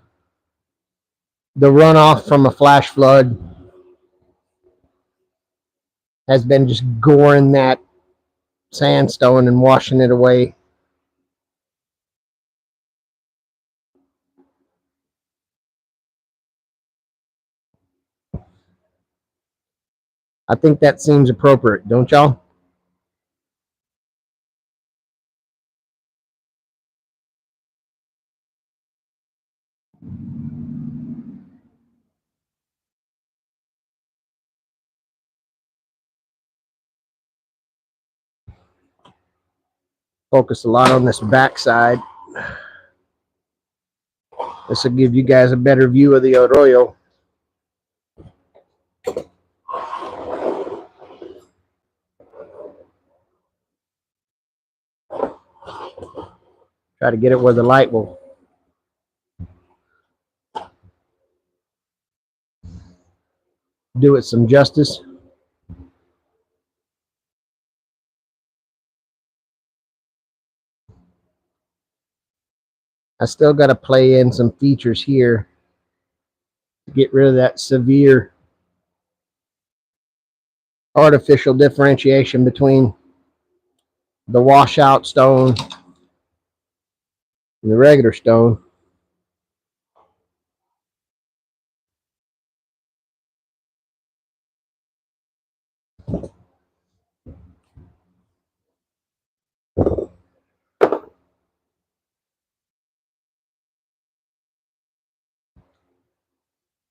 Speaker 1: the runoff from a flash flood has been just goring that sandstone and washing it away. I think that seems appropriate, don't y'all? Focus a lot on this backside. This will give you guys a better view of the arroyo. Try to get it where the light will do it some justice. I still got to play in some features here to get rid of that severe artificial differentiation between the washout stone and the regular stone.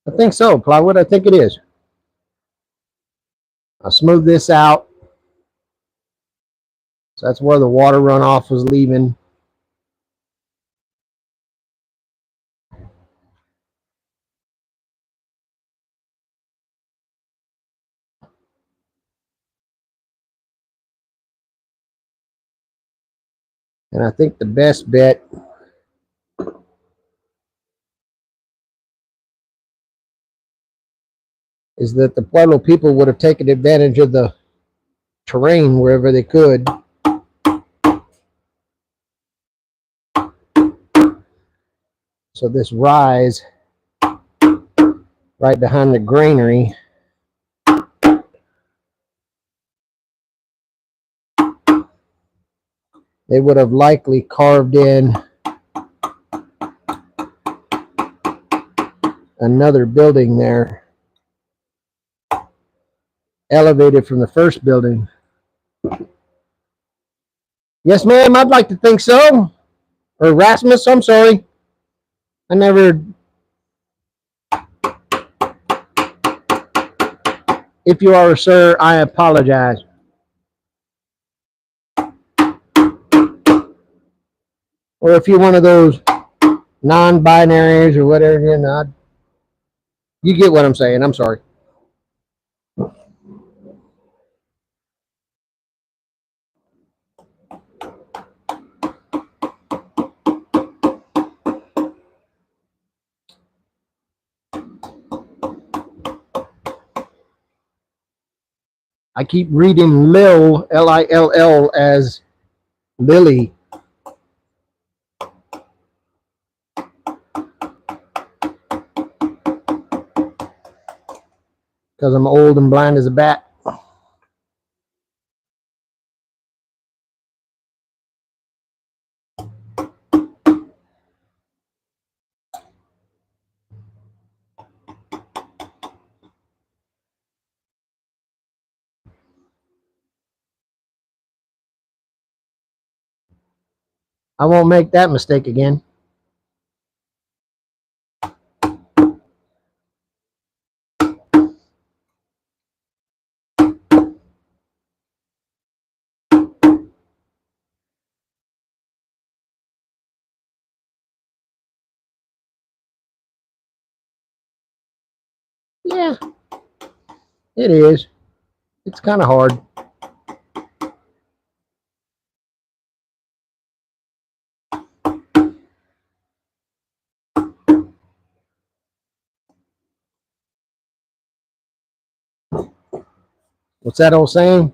Speaker 1: I think so, plywood. I think it is. I'll smooth this out. So that's where the water runoff was leaving. And I think the best bet is that the Pueblo people would have taken advantage of the terrain wherever they could. So this rise right behind the granary they would have likely carved in another building there, elevated from the first building. Yes, ma'am, I'd like to think so. Or Rasmus, I'm sorry. I never. If you are a sir, I apologize. Or if you're one of those non-binaries or whatever, you get what I'm saying. I'm sorry. I keep reading Lil, Lill, as Lily. Because I'm old and blind as a bat. I won't make that mistake again. Yeah, it is. It's kind of hard. What's that old saying?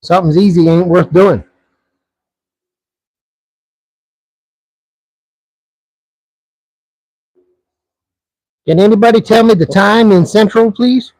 Speaker 1: Something's easy ain't worth doing. Can anybody tell me the time in Central, please?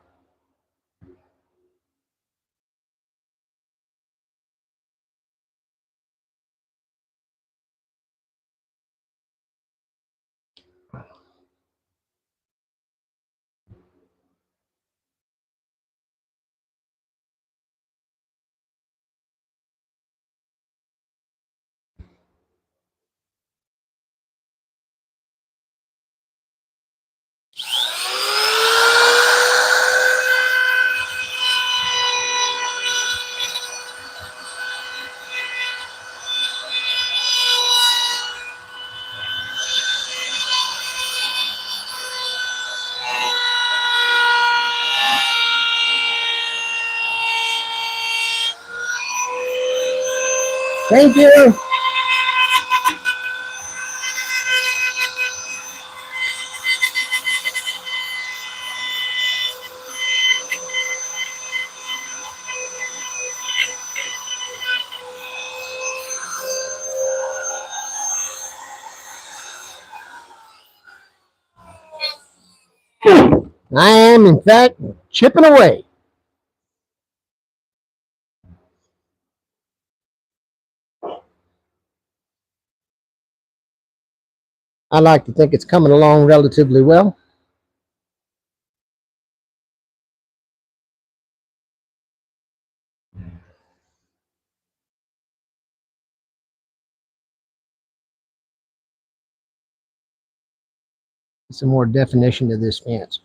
Speaker 1: Thank you. I am, in fact, chipping away. I like to think it's coming along relatively well. Some more definition to this fence.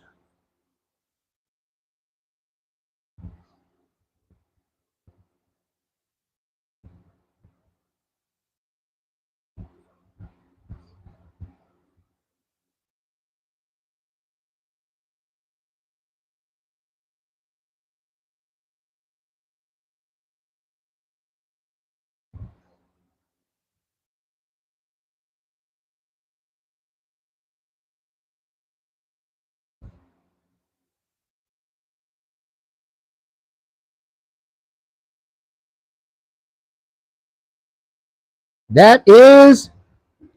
Speaker 1: That is,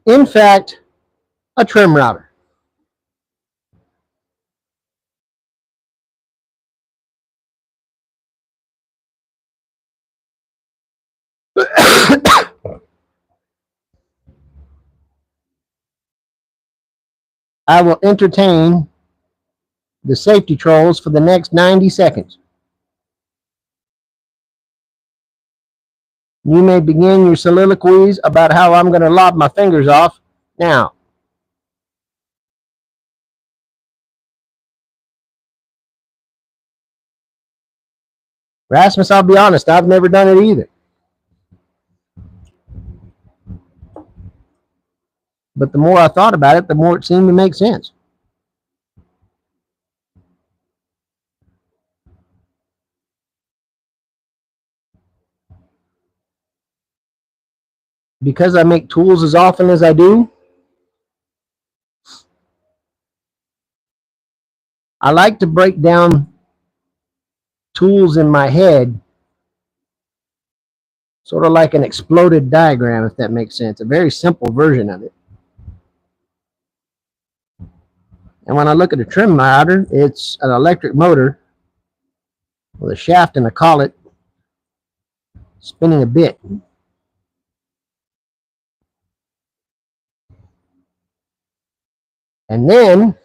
Speaker 1: in fact, a trim router. I will entertain the safety trolls for the next 90 seconds. You may begin your soliloquies about how I'm going to lob my fingers off now. Rasmus, I'll be honest, I've never done it either. But the more I thought about it, the more it seemed to make sense. Because I make tools as often as I do, I like to break down tools in my head, sort of like an exploded diagram, if that makes sense, a very simple version of it. And when I look at a trim router, it's an electric motor with a shaft and a collet spinning a bit. And then,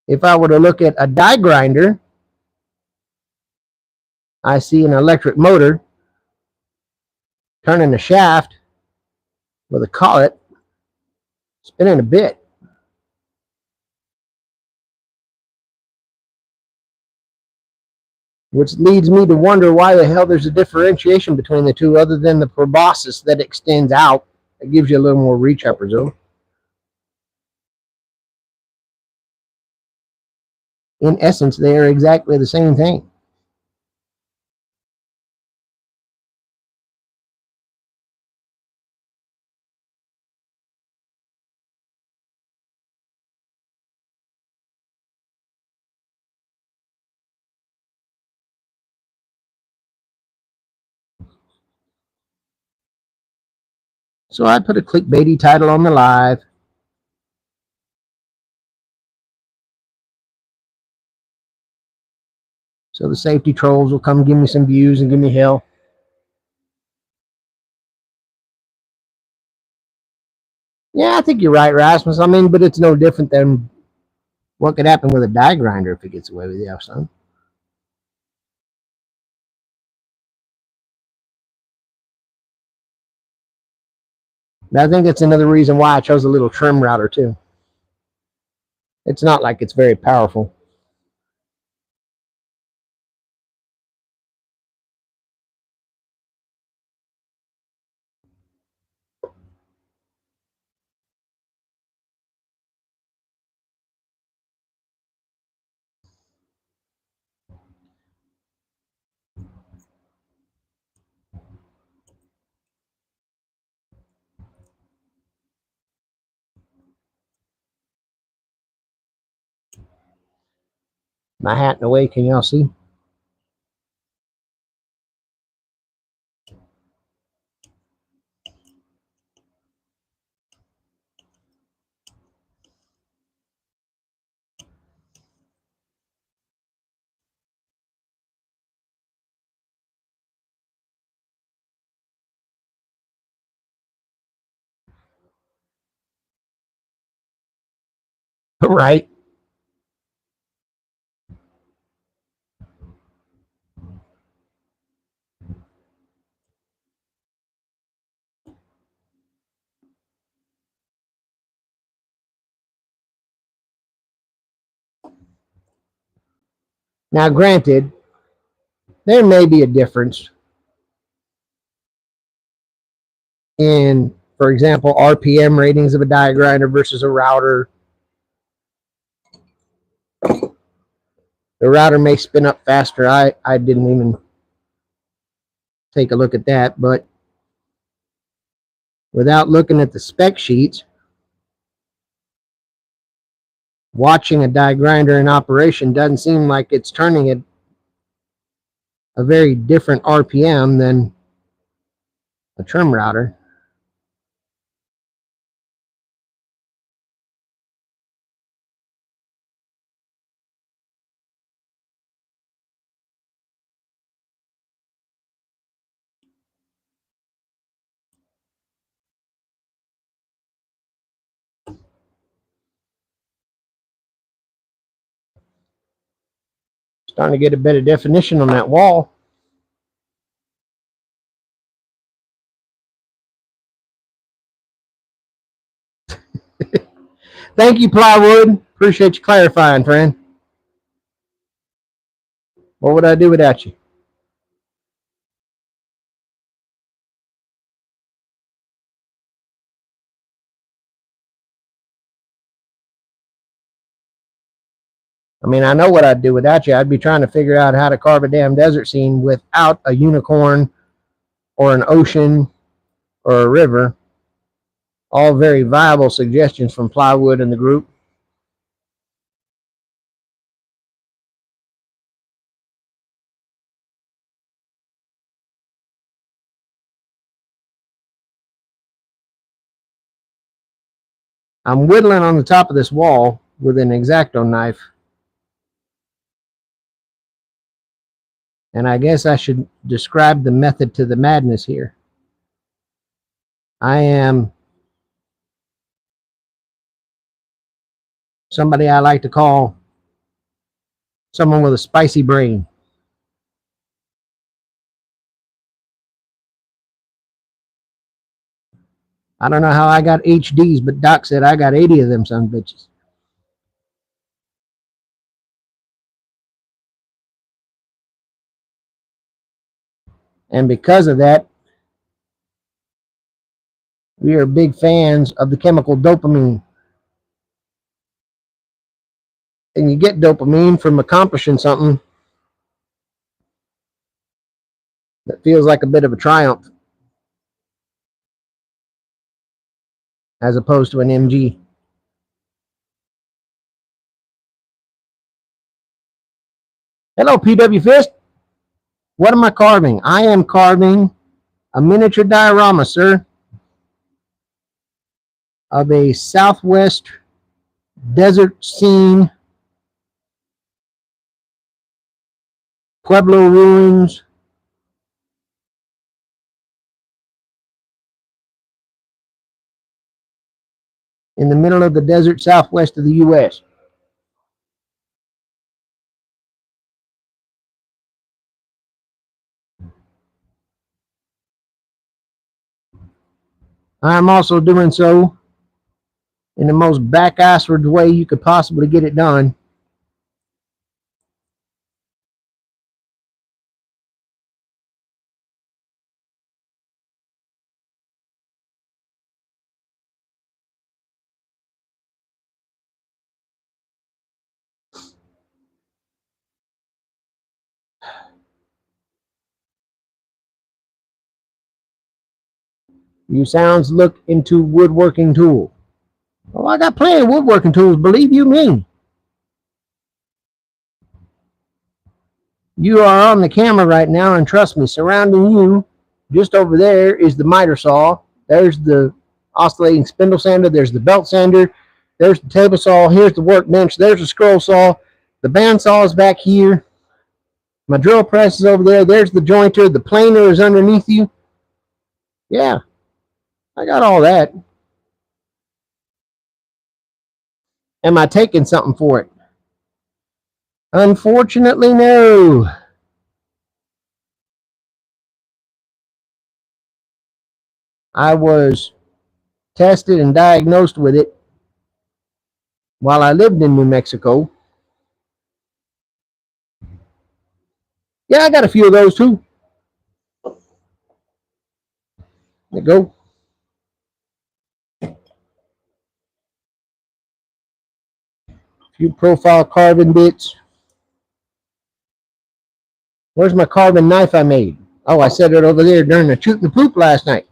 Speaker 1: if I were to look at a die grinder, I see an electric motor turning a shaft with a collet spinning a bit. Which leads me to wonder why the hell there's a differentiation between the two other than the proboscis that extends out It gives you a little more reach, I presume. In essence, they are exactly the same thing. So I put a clickbaity title on the live. So the safety trolls will come give me some views and give me hell. Yeah, I think you're right, Rasmus. I mean, but it's no different than what could happen with a die grinder if it gets away with you, son. But I think that's another reason why I chose a little trim router too. It's not like it's very powerful. My hat in the way, can y'all see? Right. Now, granted, there may be a difference in, for example, RPM ratings of a die grinder versus a router. The router may spin up faster. I didn't even take a look at that, but without looking at the spec sheets, watching a die grinder in operation doesn't seem like it's turning at a very different RPM than a trim router. Starting to get a better definition on that wall. Thank you, Plywood. Appreciate you clarifying, friend. What would I do without you? I mean, I know what I'd do without you. I'd be trying to figure out how to carve a damn desert scene without a unicorn or an ocean or a river. All very viable suggestions from Plywood and the group. I'm whittling on the top of this wall with an X-Acto knife. And I guess I should describe the method to the madness here. I am somebody I like to call someone with a spicy brain. I don't know how I got HDs, but Doc said I got 80 of them son bitches. And because of that, We are big fans of the chemical dopamine. And you get dopamine from accomplishing something that feels like a bit of a triumph as opposed to an MG. Hello, PW Fist. What am I carving? I am carving a miniature diorama, sir, of a southwest desert scene, Pueblo ruins, in the middle of the desert southwest of the U.S. I'm also doing so in the most back-assward way you could possibly get it done. You sounds look into woodworking tool. Oh, I got plenty of woodworking tools, believe you me. You are on the camera right now, and trust me, surrounding you, just over there is the miter saw. There's the oscillating spindle sander. There's the belt sander. There's the table saw. Here's the workbench. There's the scroll saw. The bandsaw is back here. My drill press is over there. There's the jointer. The planer is underneath you. Yeah, I got all that. Am I taking something for it? Unfortunately, no. I was tested and diagnosed with it while I lived in New Mexico. Yeah, I got a few of those too. There you go. A few profile carving bits. Where's my carving knife I made? Oh, I set it over there during the shoot and the poop last night.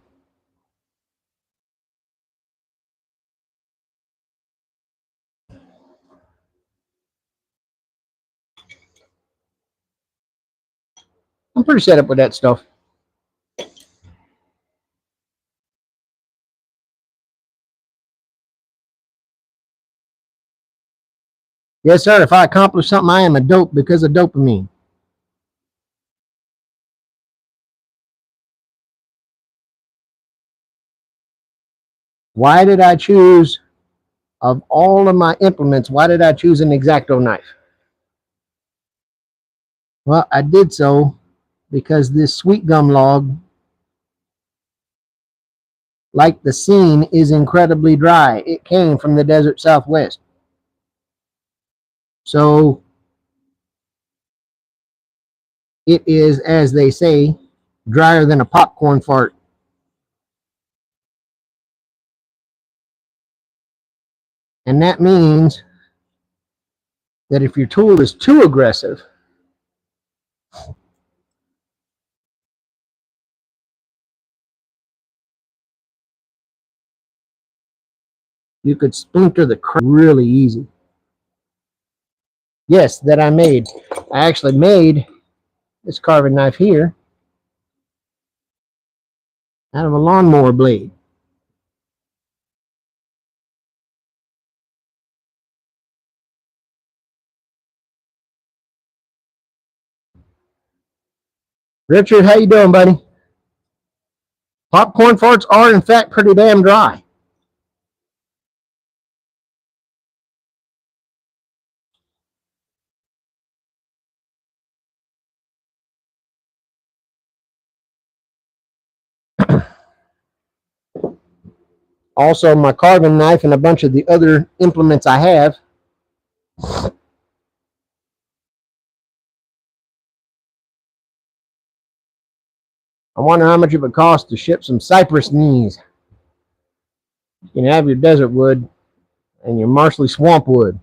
Speaker 1: I'm pretty set up with that stuff. Yes, sir. If I accomplish something, I am a dope because of dopamine. Why did I choose, of all of my implements, why did I choose an X-Acto knife? Well, I did so because this sweet gum log, like the scene, is incredibly dry. It came from the desert southwest. So it is, as they say, drier than a popcorn fart. And that means that if your tool is too aggressive, you could splinter the crap really easy. Yes, that I made. I actually made this carving knife here out of a lawnmower blade. Richard, how you doing, buddy? Popcorn farts are, in fact, pretty damn dry. Also, my carving knife and a bunch of the other implements I have. I wonder how much it would cost to ship some cypress knees. You can have your desert wood and your marshly swamp wood.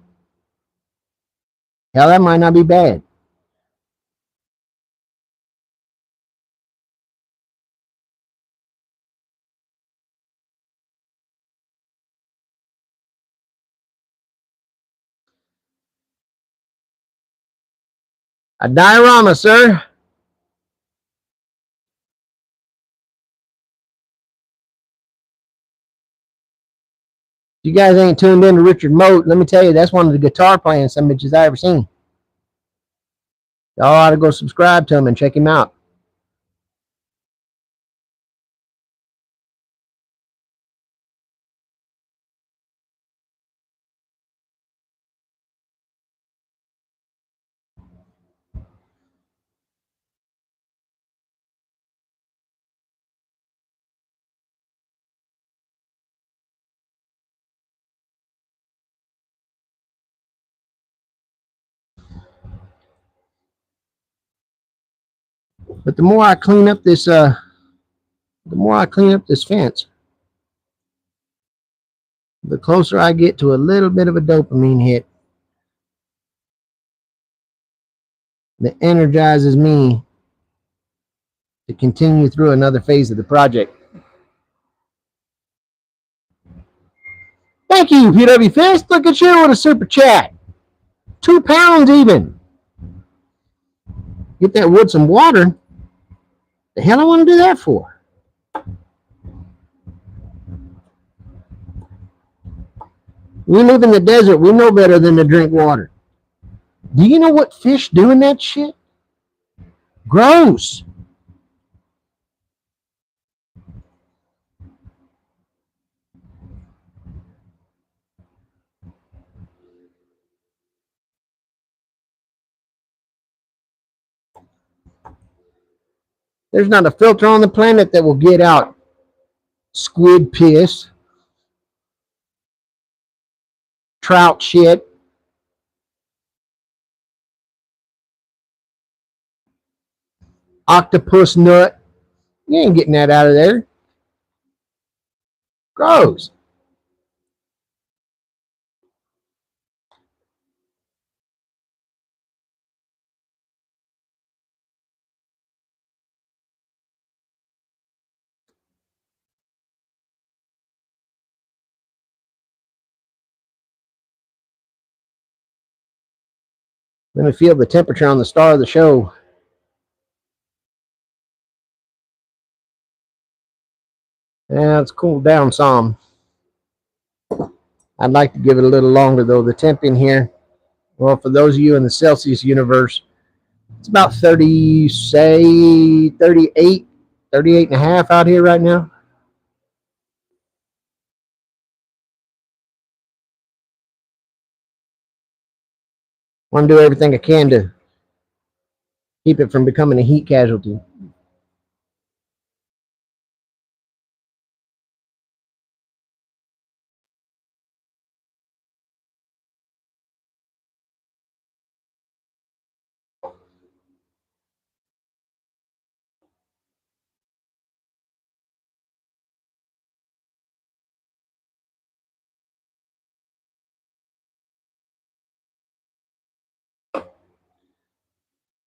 Speaker 1: Hell, that might not be bad. A diorama, sir. If you guys ain't tuned in to Richard Mote, let me tell you, that's one of the guitar playing some bitches I ever seen. Y'all ought to go subscribe to him and check him out. But the more I clean up this fence, the closer I get to a little bit of a dopamine hit that energizes me to continue through another phase of the project. Thank you, PW Fist. Look at you with a super chat. £2 even. Get that wood some water. The hell I want to do that for? We live in the desert. We know better than to drink water. Do you know what fish doing that shit? Gross. There's not a filter on the planet that will get out squid piss, trout shit, octopus nut. You ain't getting that out of there. Gross. Let me feel the temperature on the star of the show. Yeah, it's cooled down some. I'd like to give it a little longer though. The temp in here, well, for those of you in the Celsius universe, it's about 30, say 38, 38 and a half out here right now. I want to do everything I can to keep it from becoming a heat casualty.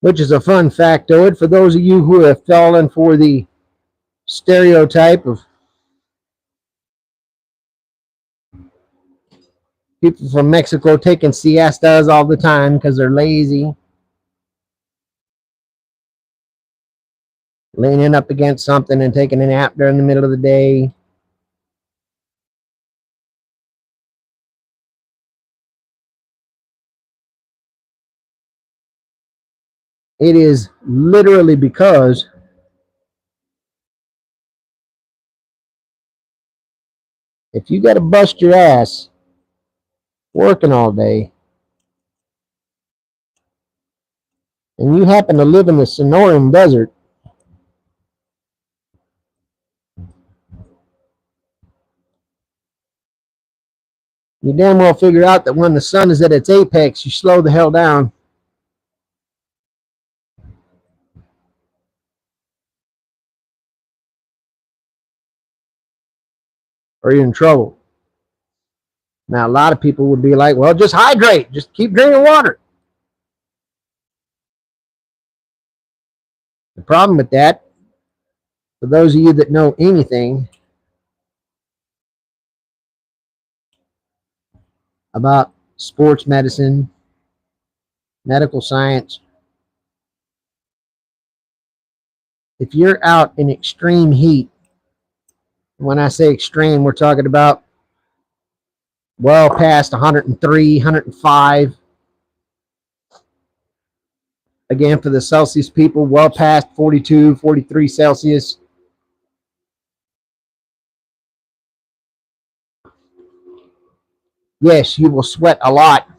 Speaker 1: Which is a fun factoid for those of you who have fallen for the stereotype of people from Mexico taking siestas all the time because they're lazy, leaning up against something and taking a nap during the middle of the day. It is literally because if you got to bust your ass working all day and you happen to live in the Sonoran Desert, you damn well figure out that when the sun is at its apex, you slow the hell down. Or you're in trouble. Now, a lot of people would be like, well, just hydrate, just keep drinking water. The problem with that, for those of you that know anything about sports medicine, medical science, if you're out in extreme heat, when I say extreme, we're talking about well past 103, 105. Again, for the Celsius people, well past 42, 43 Celsius. Yes, you will sweat a lot.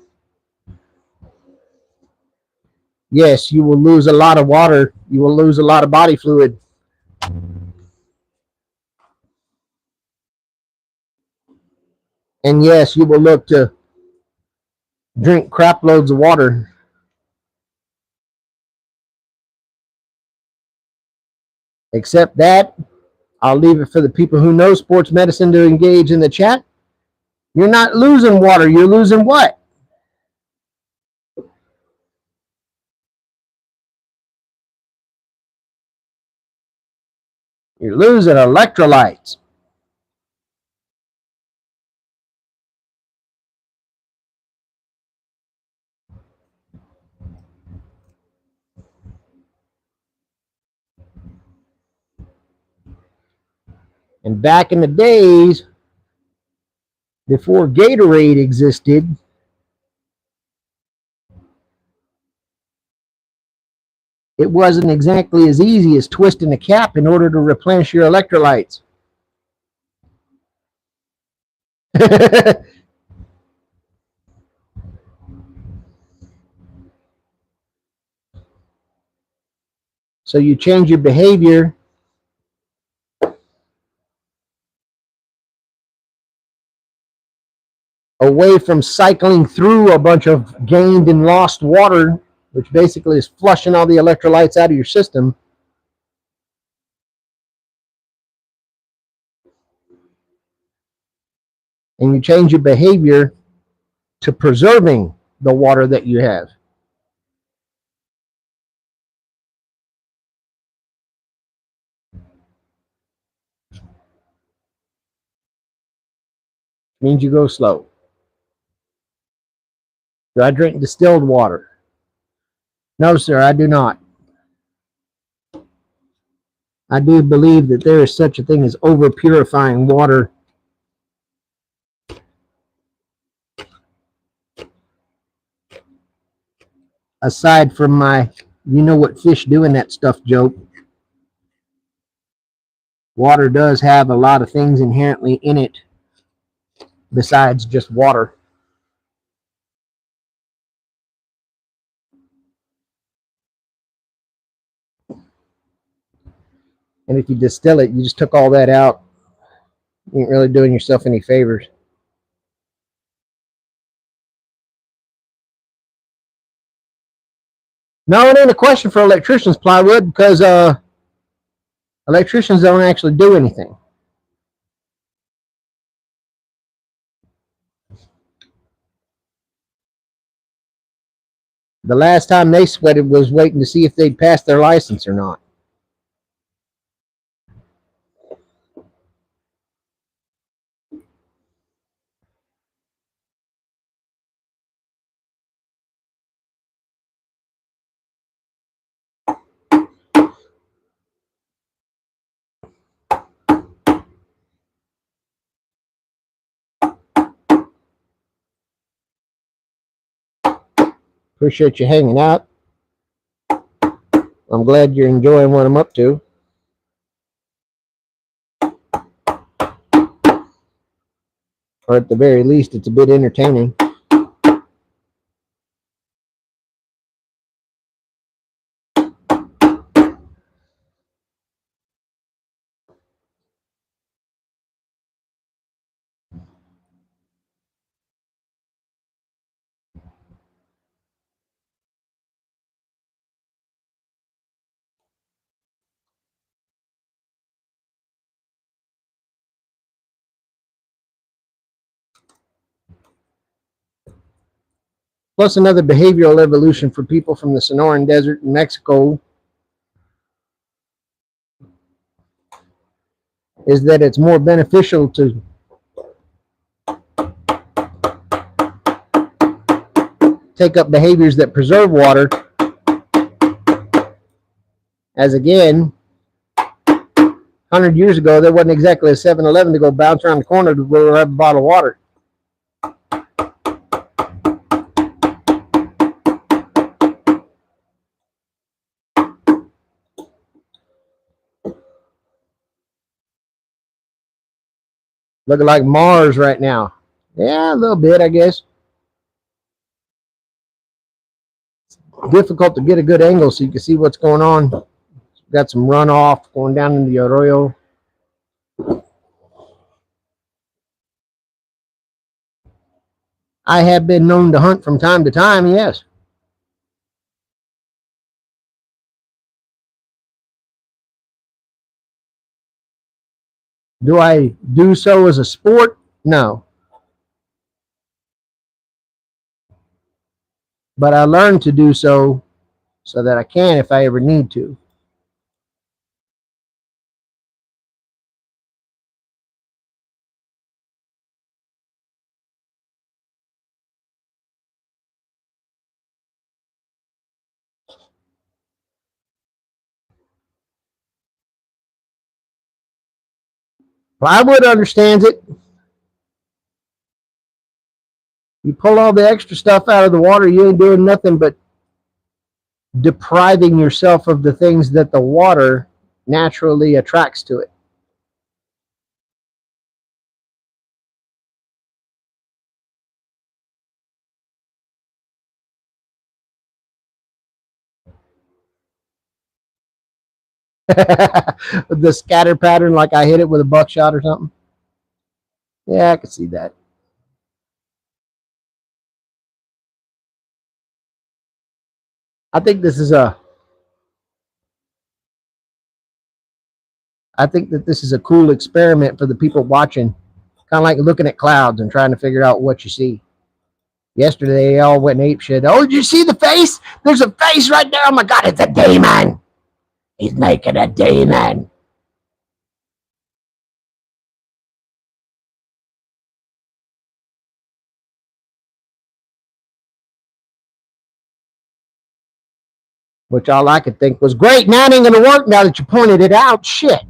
Speaker 1: Yes, you will lose a lot of water. You will lose a lot of body fluid. And yes, you will look to drink crap loads of water. Except that, I'll leave it for the people who know sports medicine to engage in the chat. You're not losing water. You're losing what? You're losing electrolytes. And back in the days, before Gatorade existed, it wasn't exactly as easy as twisting a cap in order to replenish your electrolytes. So you change your behavior away from cycling through a bunch of gained and lost water, which basically is flushing all the electrolytes out of your system. And you change your behavior to preserving the water that you have. It means you go slow. Do I drink distilled water? No, sir, I do not. I do believe that there is such a thing as over purifying water. Aside from my, you know what fish do in that stuff joke, water does have a lot of things inherently in it besides just water. And if you distill it, you just took all that out. You ain't really doing yourself any favors. No, it ain't a question for electricians, plywood, because electricians don't actually do anything. The last time they sweated was waiting to see if they'd pass their license or not. Appreciate you hanging out. I'm glad you're enjoying what I'm up to. Or at the very least, it's a bit entertaining. Plus, another behavioral evolution for people from the Sonoran Desert in Mexico is that it's more beneficial to take up behaviors that preserve water, as again, 100 years ago, there wasn't exactly a 7-Eleven to go bounce around the corner to go have a bottle of water. Looking like Mars right now. Yeah, a little bit, I guess. Difficult to get a good angle so you can see what's going on. Got some runoff going down into the arroyo. I have been known to hunt from time to time, yes. Do I do so as a sport? No. But I learned to do so that I can if I ever need to. Plywood understands it. You pull all the extra stuff out of the water, you ain't doing nothing but depriving yourself of the things that the water naturally attracts to it. The scatter pattern, like I hit it with a buckshot or something. Yeah, I can see that. I think this is a I think that this is a cool experiment for the people watching. Kind of like looking at clouds and trying to figure out what you see. Yesterday, they all went ape shit. Oh, did you see the face? There's a face right there. Oh my God, it's a demon. He's making a demon. Which all I could think was great. Now it ain't going to work now that you pointed it out. Shit.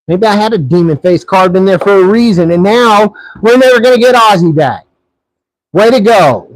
Speaker 1: Maybe I had a demon face carved in there for a reason, and now we're never going to get Ozzy back. Way to go.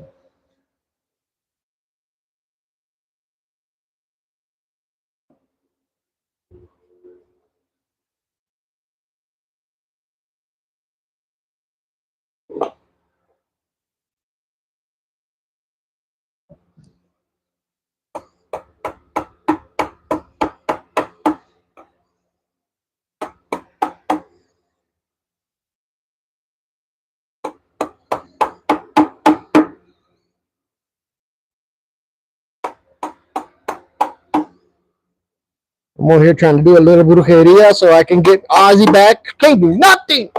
Speaker 1: I'm over here trying to do a little brujeria so I can get Ozzy back. Can't do nothing.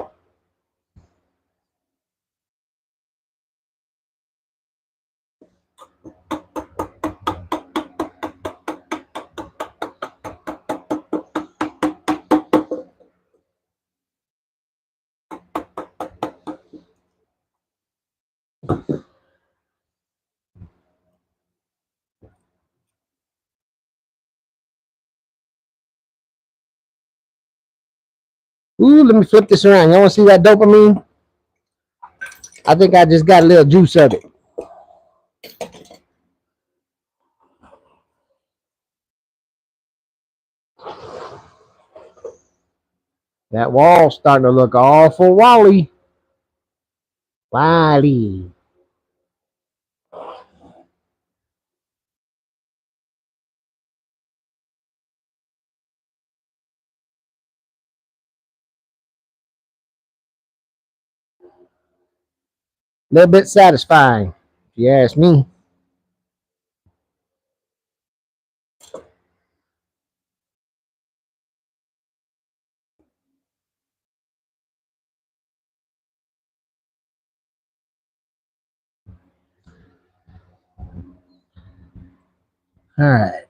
Speaker 1: Ooh, let me flip this around. You want to see that dopamine? I think I just got a little juice of it. That wall's starting to look awful wally. Wally. A little bit satisfying, if you ask me. All right.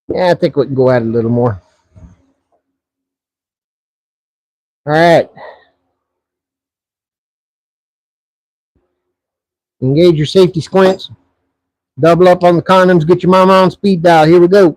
Speaker 1: Yeah, I think we can go at it a little more. All right. Engage your safety squints. Double up on the condoms. Get your mama on speed dial. Here we go.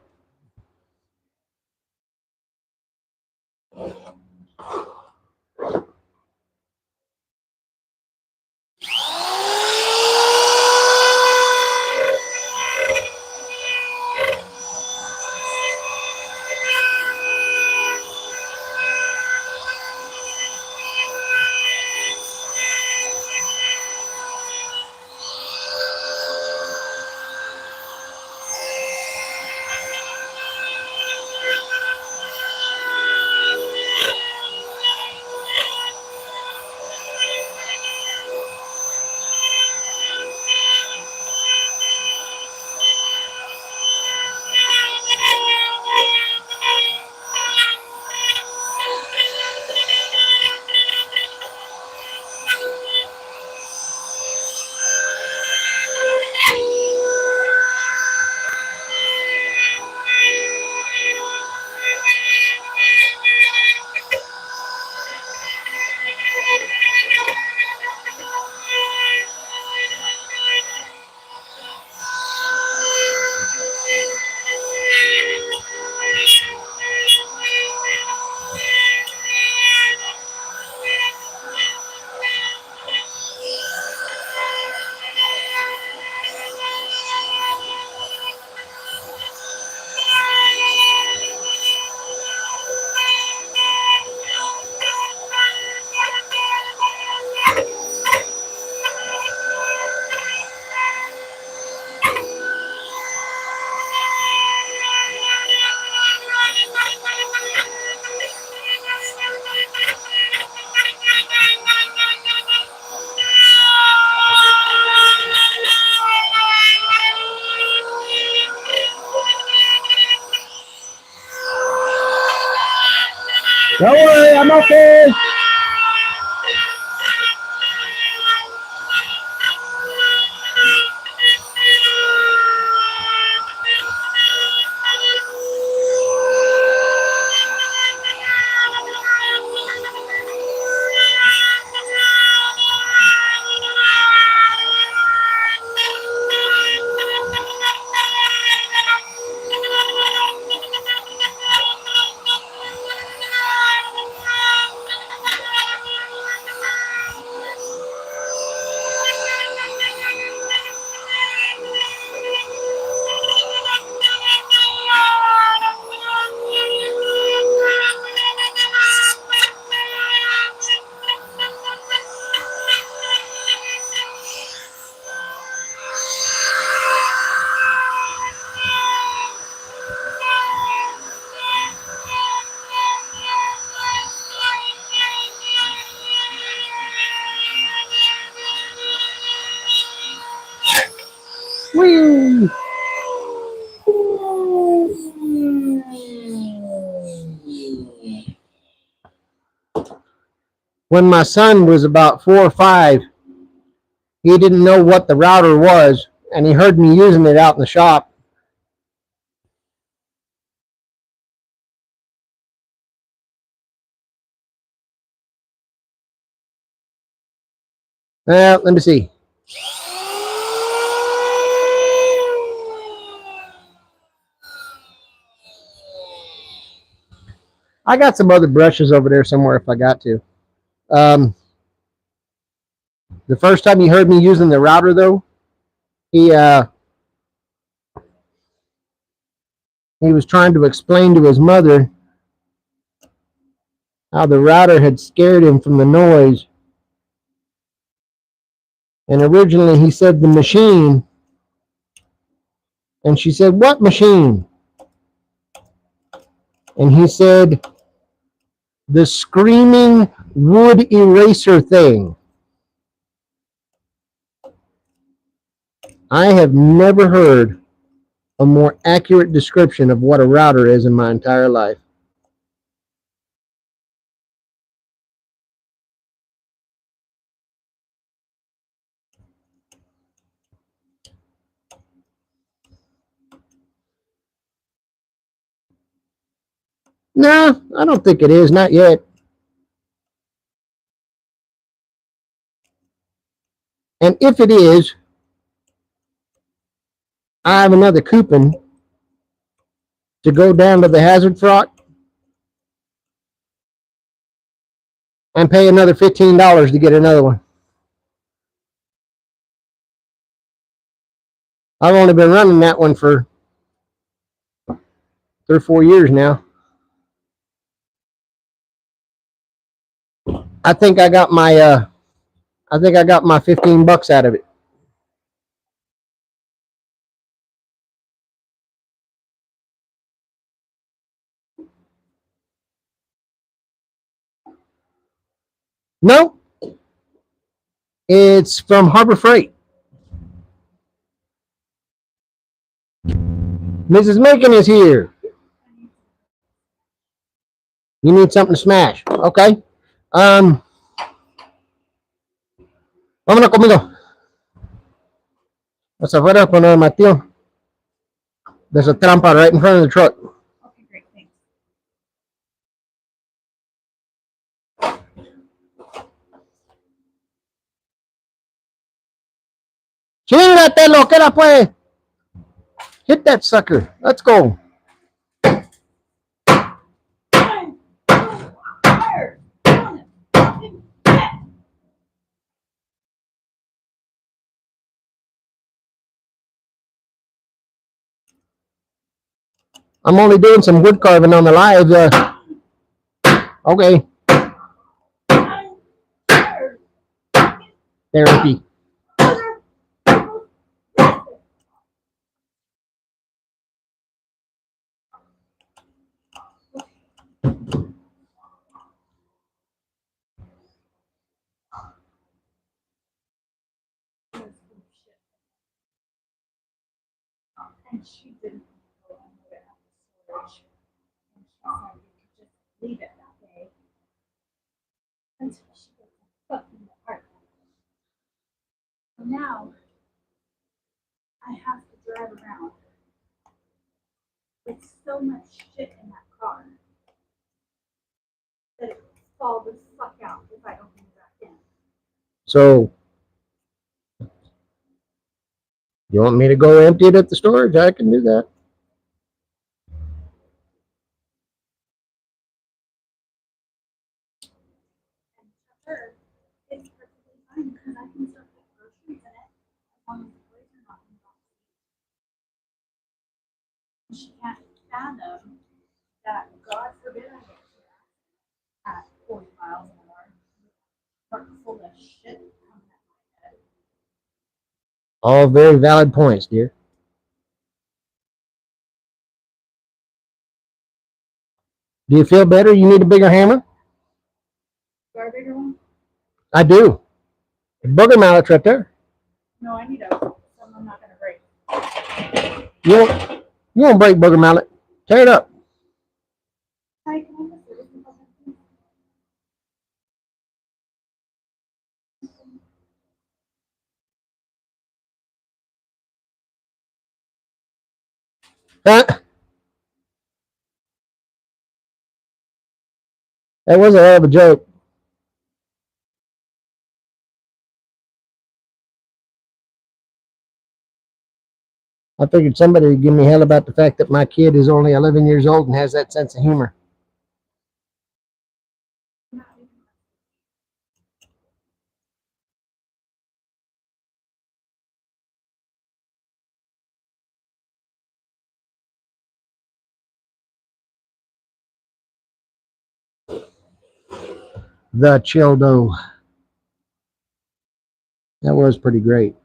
Speaker 1: Don't worry, I'm okay. Whee! When my son was about 4 or 5, he didn't know what the router was, and he heard me using it out in the shop. Let me see. I got some other brushes over there somewhere if I got to. The first time he heard me using the router, though, he was trying to explain to his mother how the router had scared him from the noise. And originally he said the machine. And she said, "What machine?" And he said, "The screaming wood eraser thing." I have never heard a more accurate description of what a router is in my entire life. No, I don't think it is. Not yet. And if it is, I have another coupon to go down to the hazard front and pay another $15 to get another one. I've only been running that one for 3 or 4 years now. I think I got my $15 out of it. No, it's from Harbor Freight. Mrs. Macon is here. You need something to smash. Okay. Vámonos conmigo. Hasta afuera con el Mateo. There's a trampa right in front of the truck.
Speaker 2: Okay, great, thanks.
Speaker 1: Chingate lo que la pues. Hit that sucker. Let's go. I'm only doing some wood carving on the live. Okay. Therapy.
Speaker 2: And she didn't go and put it at the storage. And she said you could just leave it that way until she gets a fucking apartment. So now I have to drive around with so much shit in that car that it will fall the fuck out if I open it back in.
Speaker 1: So, you want me to go empty it at the storage? I can do that.
Speaker 2: And to her, it's perfectly fine because I can still put groceries in it as long as the toys are not in the box. And she can't fathom that, God forbid, I get to that at 40 miles an hour, truck full of shit coming at my head.
Speaker 1: All very valid points, dear. Do you feel better? You need a bigger hammer?
Speaker 2: Got a bigger one?
Speaker 1: I do. The booger mallet's right there.
Speaker 2: No, I need a some I'm not gonna break.
Speaker 1: You won't break booger mallet. Tear it up.
Speaker 2: Hi, can I just service the puzzle, please?
Speaker 1: That was a hell of a joke. I figured somebody would give me hell about the fact that my kid is only 11 years old and has that sense of humor. The Childo. That was pretty great.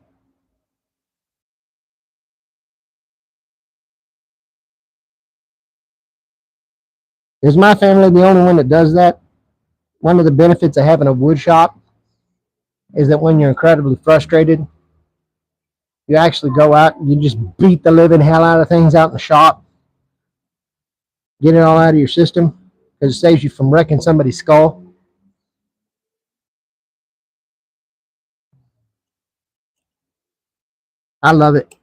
Speaker 1: Is my family the only one that does that? One of the benefits of having a wood shop is that when you're incredibly frustrated, you actually go out and you just beat the living hell out of things out in the shop, get it all out of your system because it saves you from wrecking somebody's skull. I love it.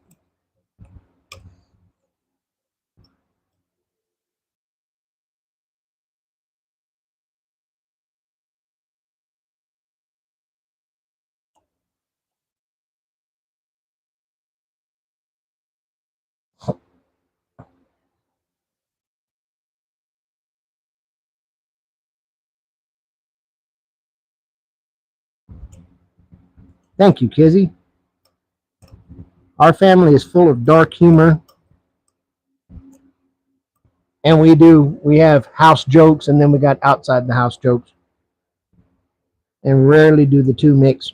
Speaker 1: Thank you, Kizzy. Our family is full of dark humor, and we have house jokes, and then we got outside the house jokes, and rarely do the two mix.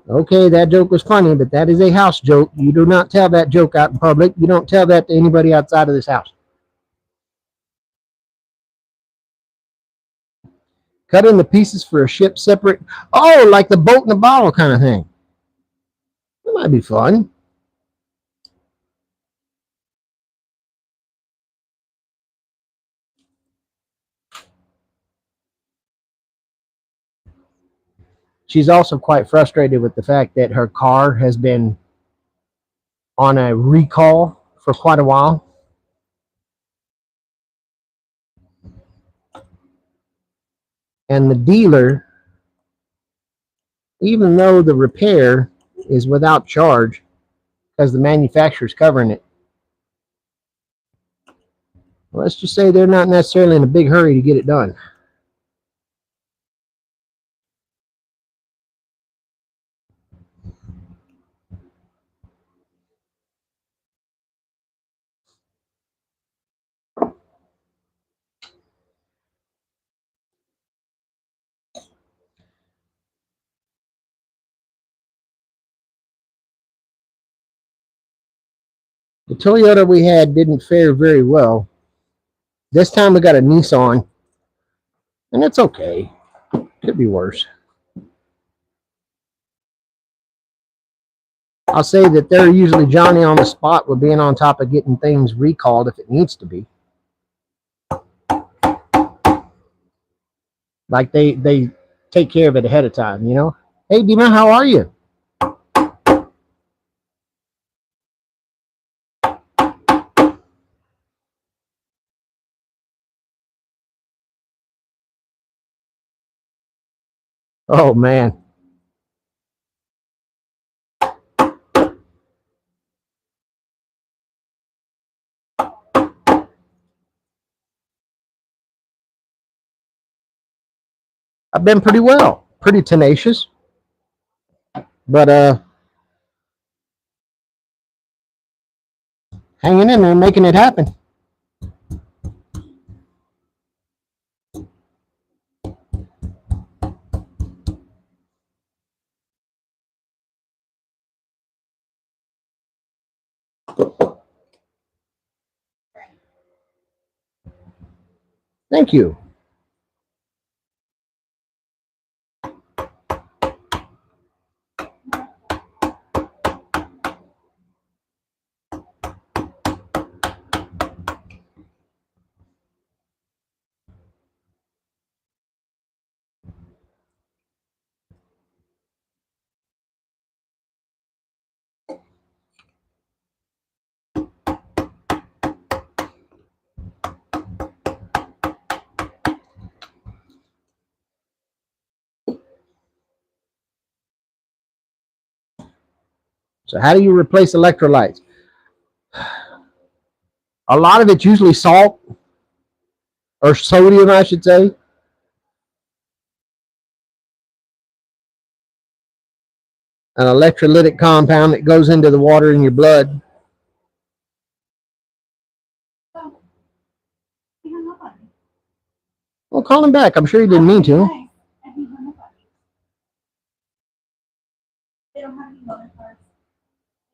Speaker 1: Okay, that joke was funny, but that is a house joke. You do not tell that joke out in public. You don't tell that to anybody outside of this house. Cut into pieces for a ship separate. Oh, like the boat in the bottle kind of thing. That might be fun. She's also quite frustrated with the fact that her car has been on a recall for quite a while. And the dealer, even though the repair is without charge because the manufacturer's covering it, let's just say they're not necessarily in a big hurry to get it done. The Toyota we had didn't fare very well. This time we got a Nissan, and it's okay. Could be worse. I'll say that they're usually Johnny on the spot with being on top of getting things recalled if it needs to be. Like they take care of it ahead of time, you know? Hey, Dima, how are you? Oh, man. I've been pretty well, pretty tenacious, but hanging in there, making it happen. Thank you. So how do you replace electrolytes? A lot of it's usually salt or sodium, I should say. An electrolytic compound that goes into the water in your blood.
Speaker 2: So, he hung up on me.
Speaker 1: Well, call him back. I'm sure he didn't mean to.
Speaker 2: Nice. And he hung up on me. They don't have any motor parts.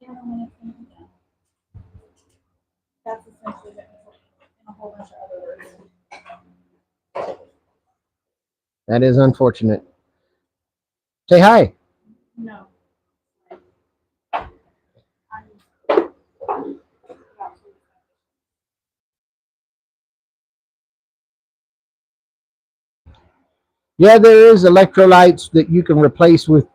Speaker 2: They don't know when it's going to be done. That's essentially what he's like, and a whole bunch of other words.
Speaker 1: That is unfortunate. Say hi.
Speaker 2: No.
Speaker 1: Yeah, there is electrolytes that you can replace with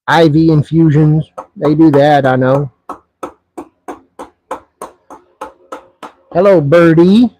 Speaker 1: IV infusions. They do that, I know. Hello, Birdie.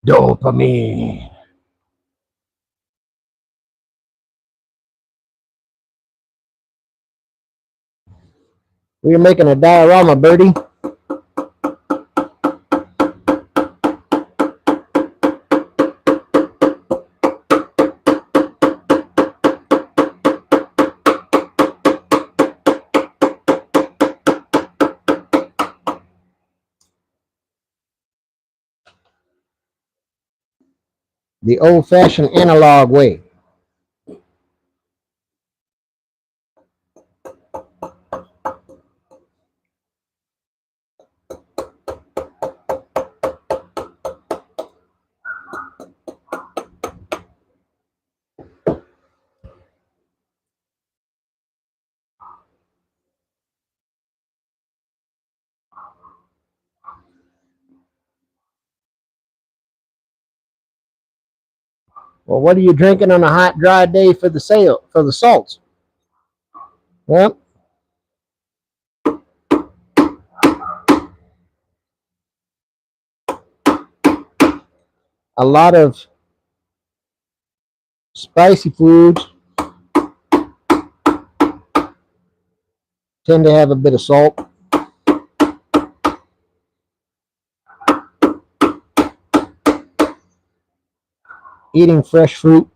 Speaker 1: Dopamine. We're making a diorama, Birdie. The old-fashioned analog way. Well, what are you drinking on a hot, dry day for the salts? Well, a lot of spicy foods tend to have a bit of salt. Eating fresh fruit.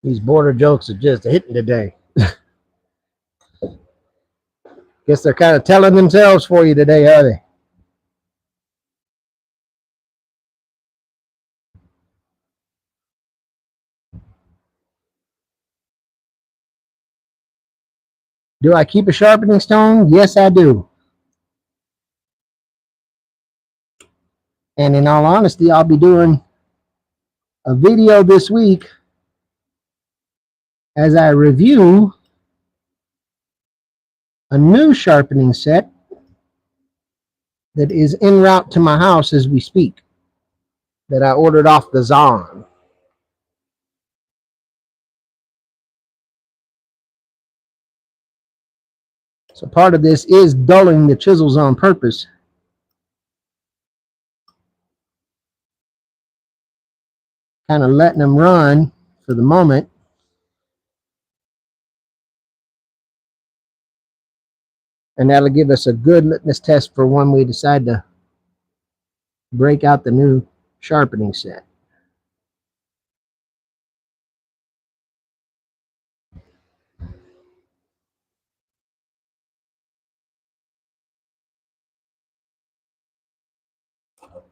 Speaker 1: These border jokes are just hitting today. Guess they're kind of telling themselves for you today, are they? Do I keep a sharpening stone? Yes, I do. And in all honesty, I'll be doing a video this week as I review a new sharpening set that is en route to my house as we speak, that I ordered off the Zon. So part of this is dulling the chisels on purpose. Kind of letting them run for the moment. And that'll give us a good litmus test for when we decide to break out the new sharpening set.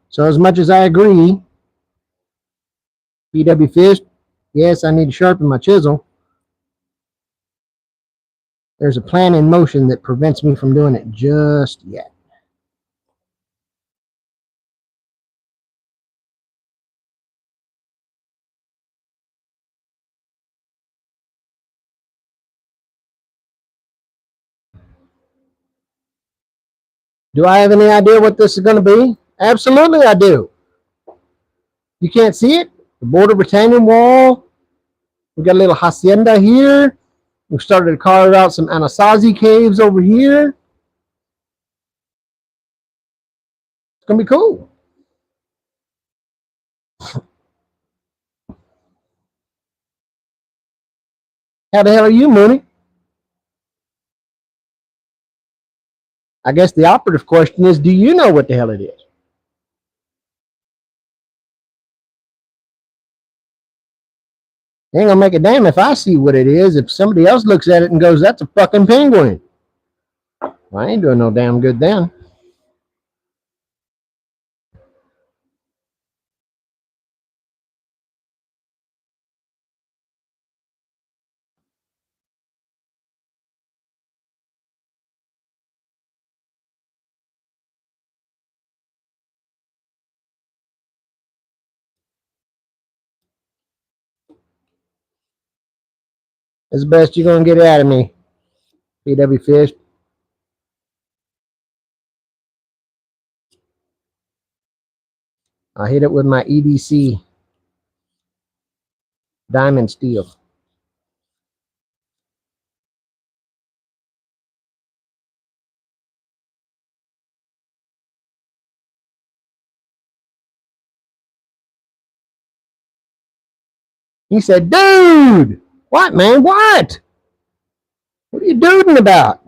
Speaker 1: So as much as I agree, PW Fish, yes, I need to sharpen my chisel. There's a plan in motion that prevents me from doing it just yet. Do I have any idea what this is going to be? Absolutely, I do. You can't see it? The border retaining wall. We got a little hacienda here. We've started to carve out some Anasazi caves over here. It's going to be cool. How the hell are you, Mooney? I guess the operative question is, do you know what the hell it is? Ain't gonna make a damn if I see what it is. If somebody else looks at it and goes, that's a fucking penguin. Well, I ain't doing no damn good then. That's the best you're gonna get out of me, PW Fish. I hit it with my EDC diamond steel. He said, dude, what, man? What? What are you doing about?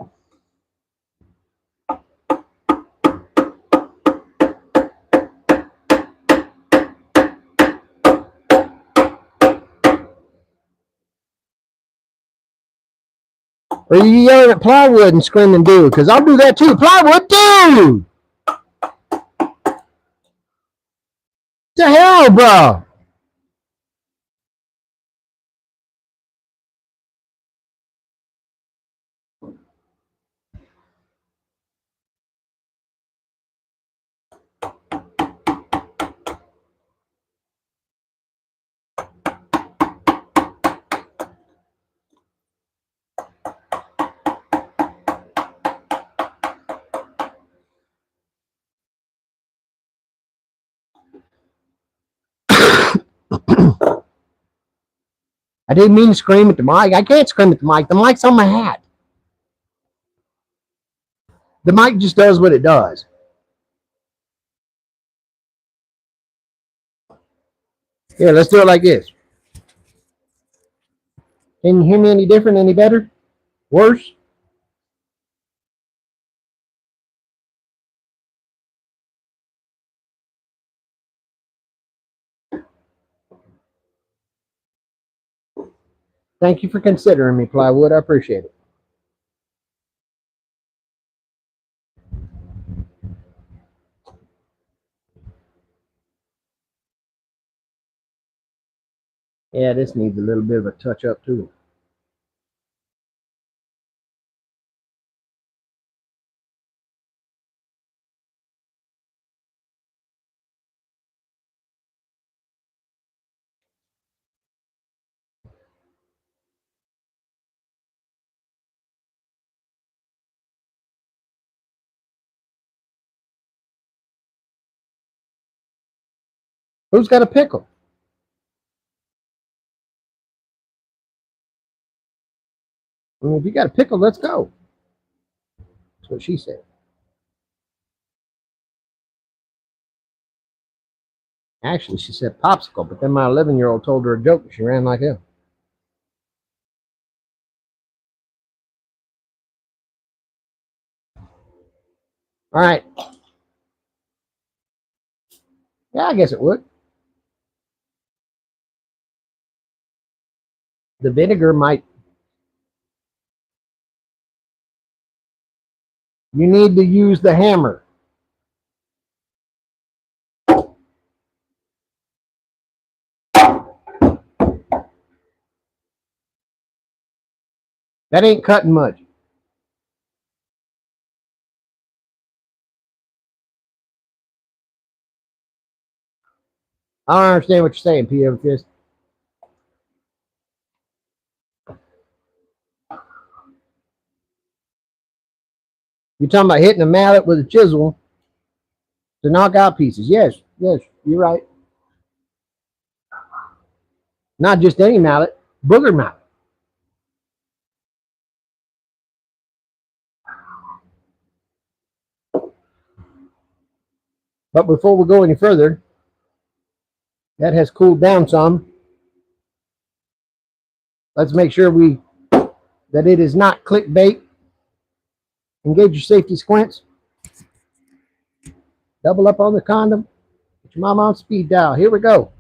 Speaker 1: Or are you yelling at plywood and screaming, dude? Because I'll do that too. Plywood, dude! What the hell, bro? I didn't mean to scream at the mic. I can't scream at the mic. The mic's on my hat. The mic just does what it does. Here, let's do it like this. Can you hear me any different, any better? Worse? Thank you for considering me, plywood. I appreciate it. Yeah, this needs a little bit of a touch up too. Who's got a pickle? I mean, if you got a pickle, let's go. That's what she said. Actually, she said popsicle, but then my 11-year-old told her a joke and she ran like hell. All right. Yeah, I guess it would. The vinegar might. You need to use the hammer. That ain't cutting much. I don't understand what you're saying, P.M. Fist. You're talking about hitting a mallet with a chisel to knock out pieces. Yes, yes, you're right. Not just any mallet, booger mallet. But before we go any further, that has cooled down some. Let's make sure that it is not clickbait. Engage your safety squints. Double up on the condom. Put your mama on speed dial. Here we go.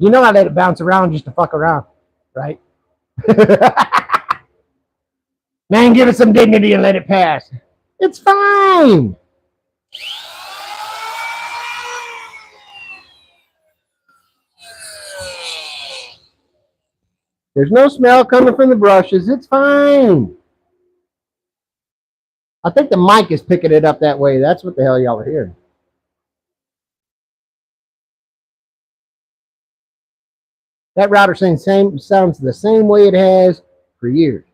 Speaker 1: You know I let it bounce around just to fuck around, right? Man, give it some dignity and let it pass. It's fine. There's no smell coming from the brushes. It's fine. I think the mic is picking it up that way. That's what the hell y'all are hearing. That router sounds the same way it has for years.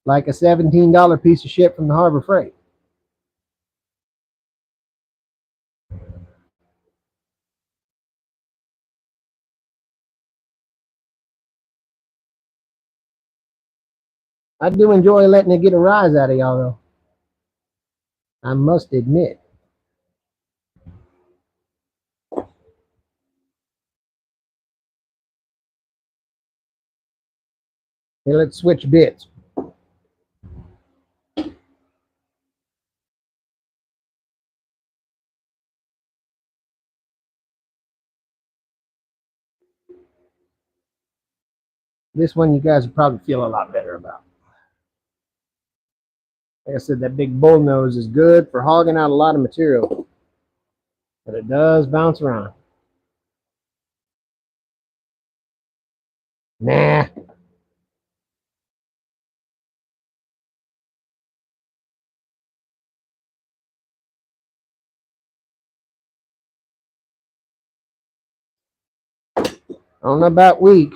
Speaker 1: Like a $17 piece of shit from the Harbor Freight. I do enjoy letting it get a rise out of y'all, though. I must admit. Hey, let's switch bits. This one you guys will probably feel a lot better about. Like I said, that big bull nose is good for hogging out a lot of material, but it does bounce around. Nah. I don't know about weak.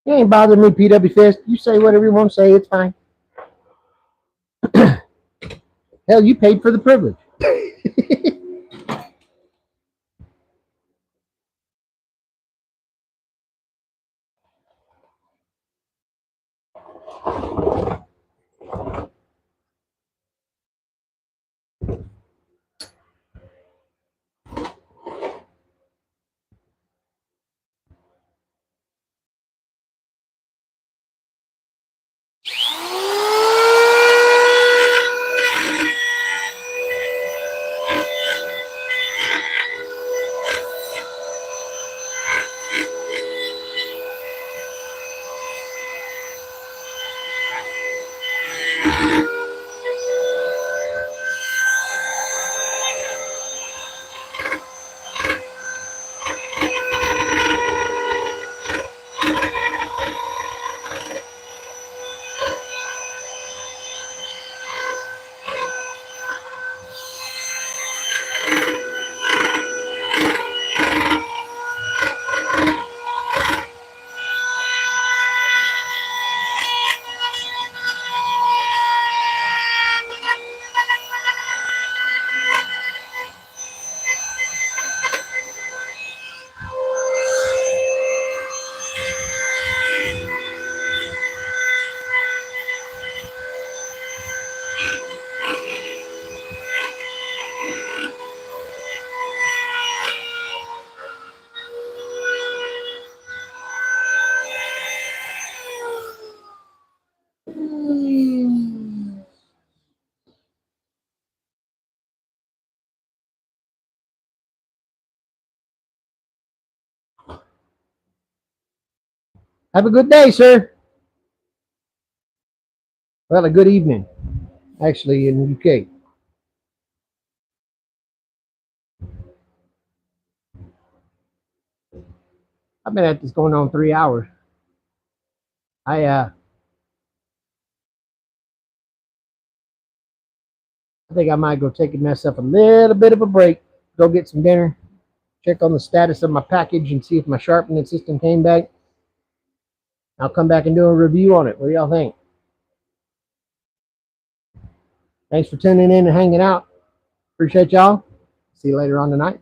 Speaker 1: You ain't bothering me, PW Fist. You say whatever you want to say. It's fine. Hell, you paid for the privilege. Have a good day, sir. Well, a good evening, actually, in the UK. I've been at this going on 3 hours. I think I might go take myself a little bit of a break, go get some dinner, check on the status of my package, and see if my sharpening system came back. I'll come back and do a review on it. What do y'all think? Thanks for tuning in and hanging out. Appreciate y'all. See you later on tonight.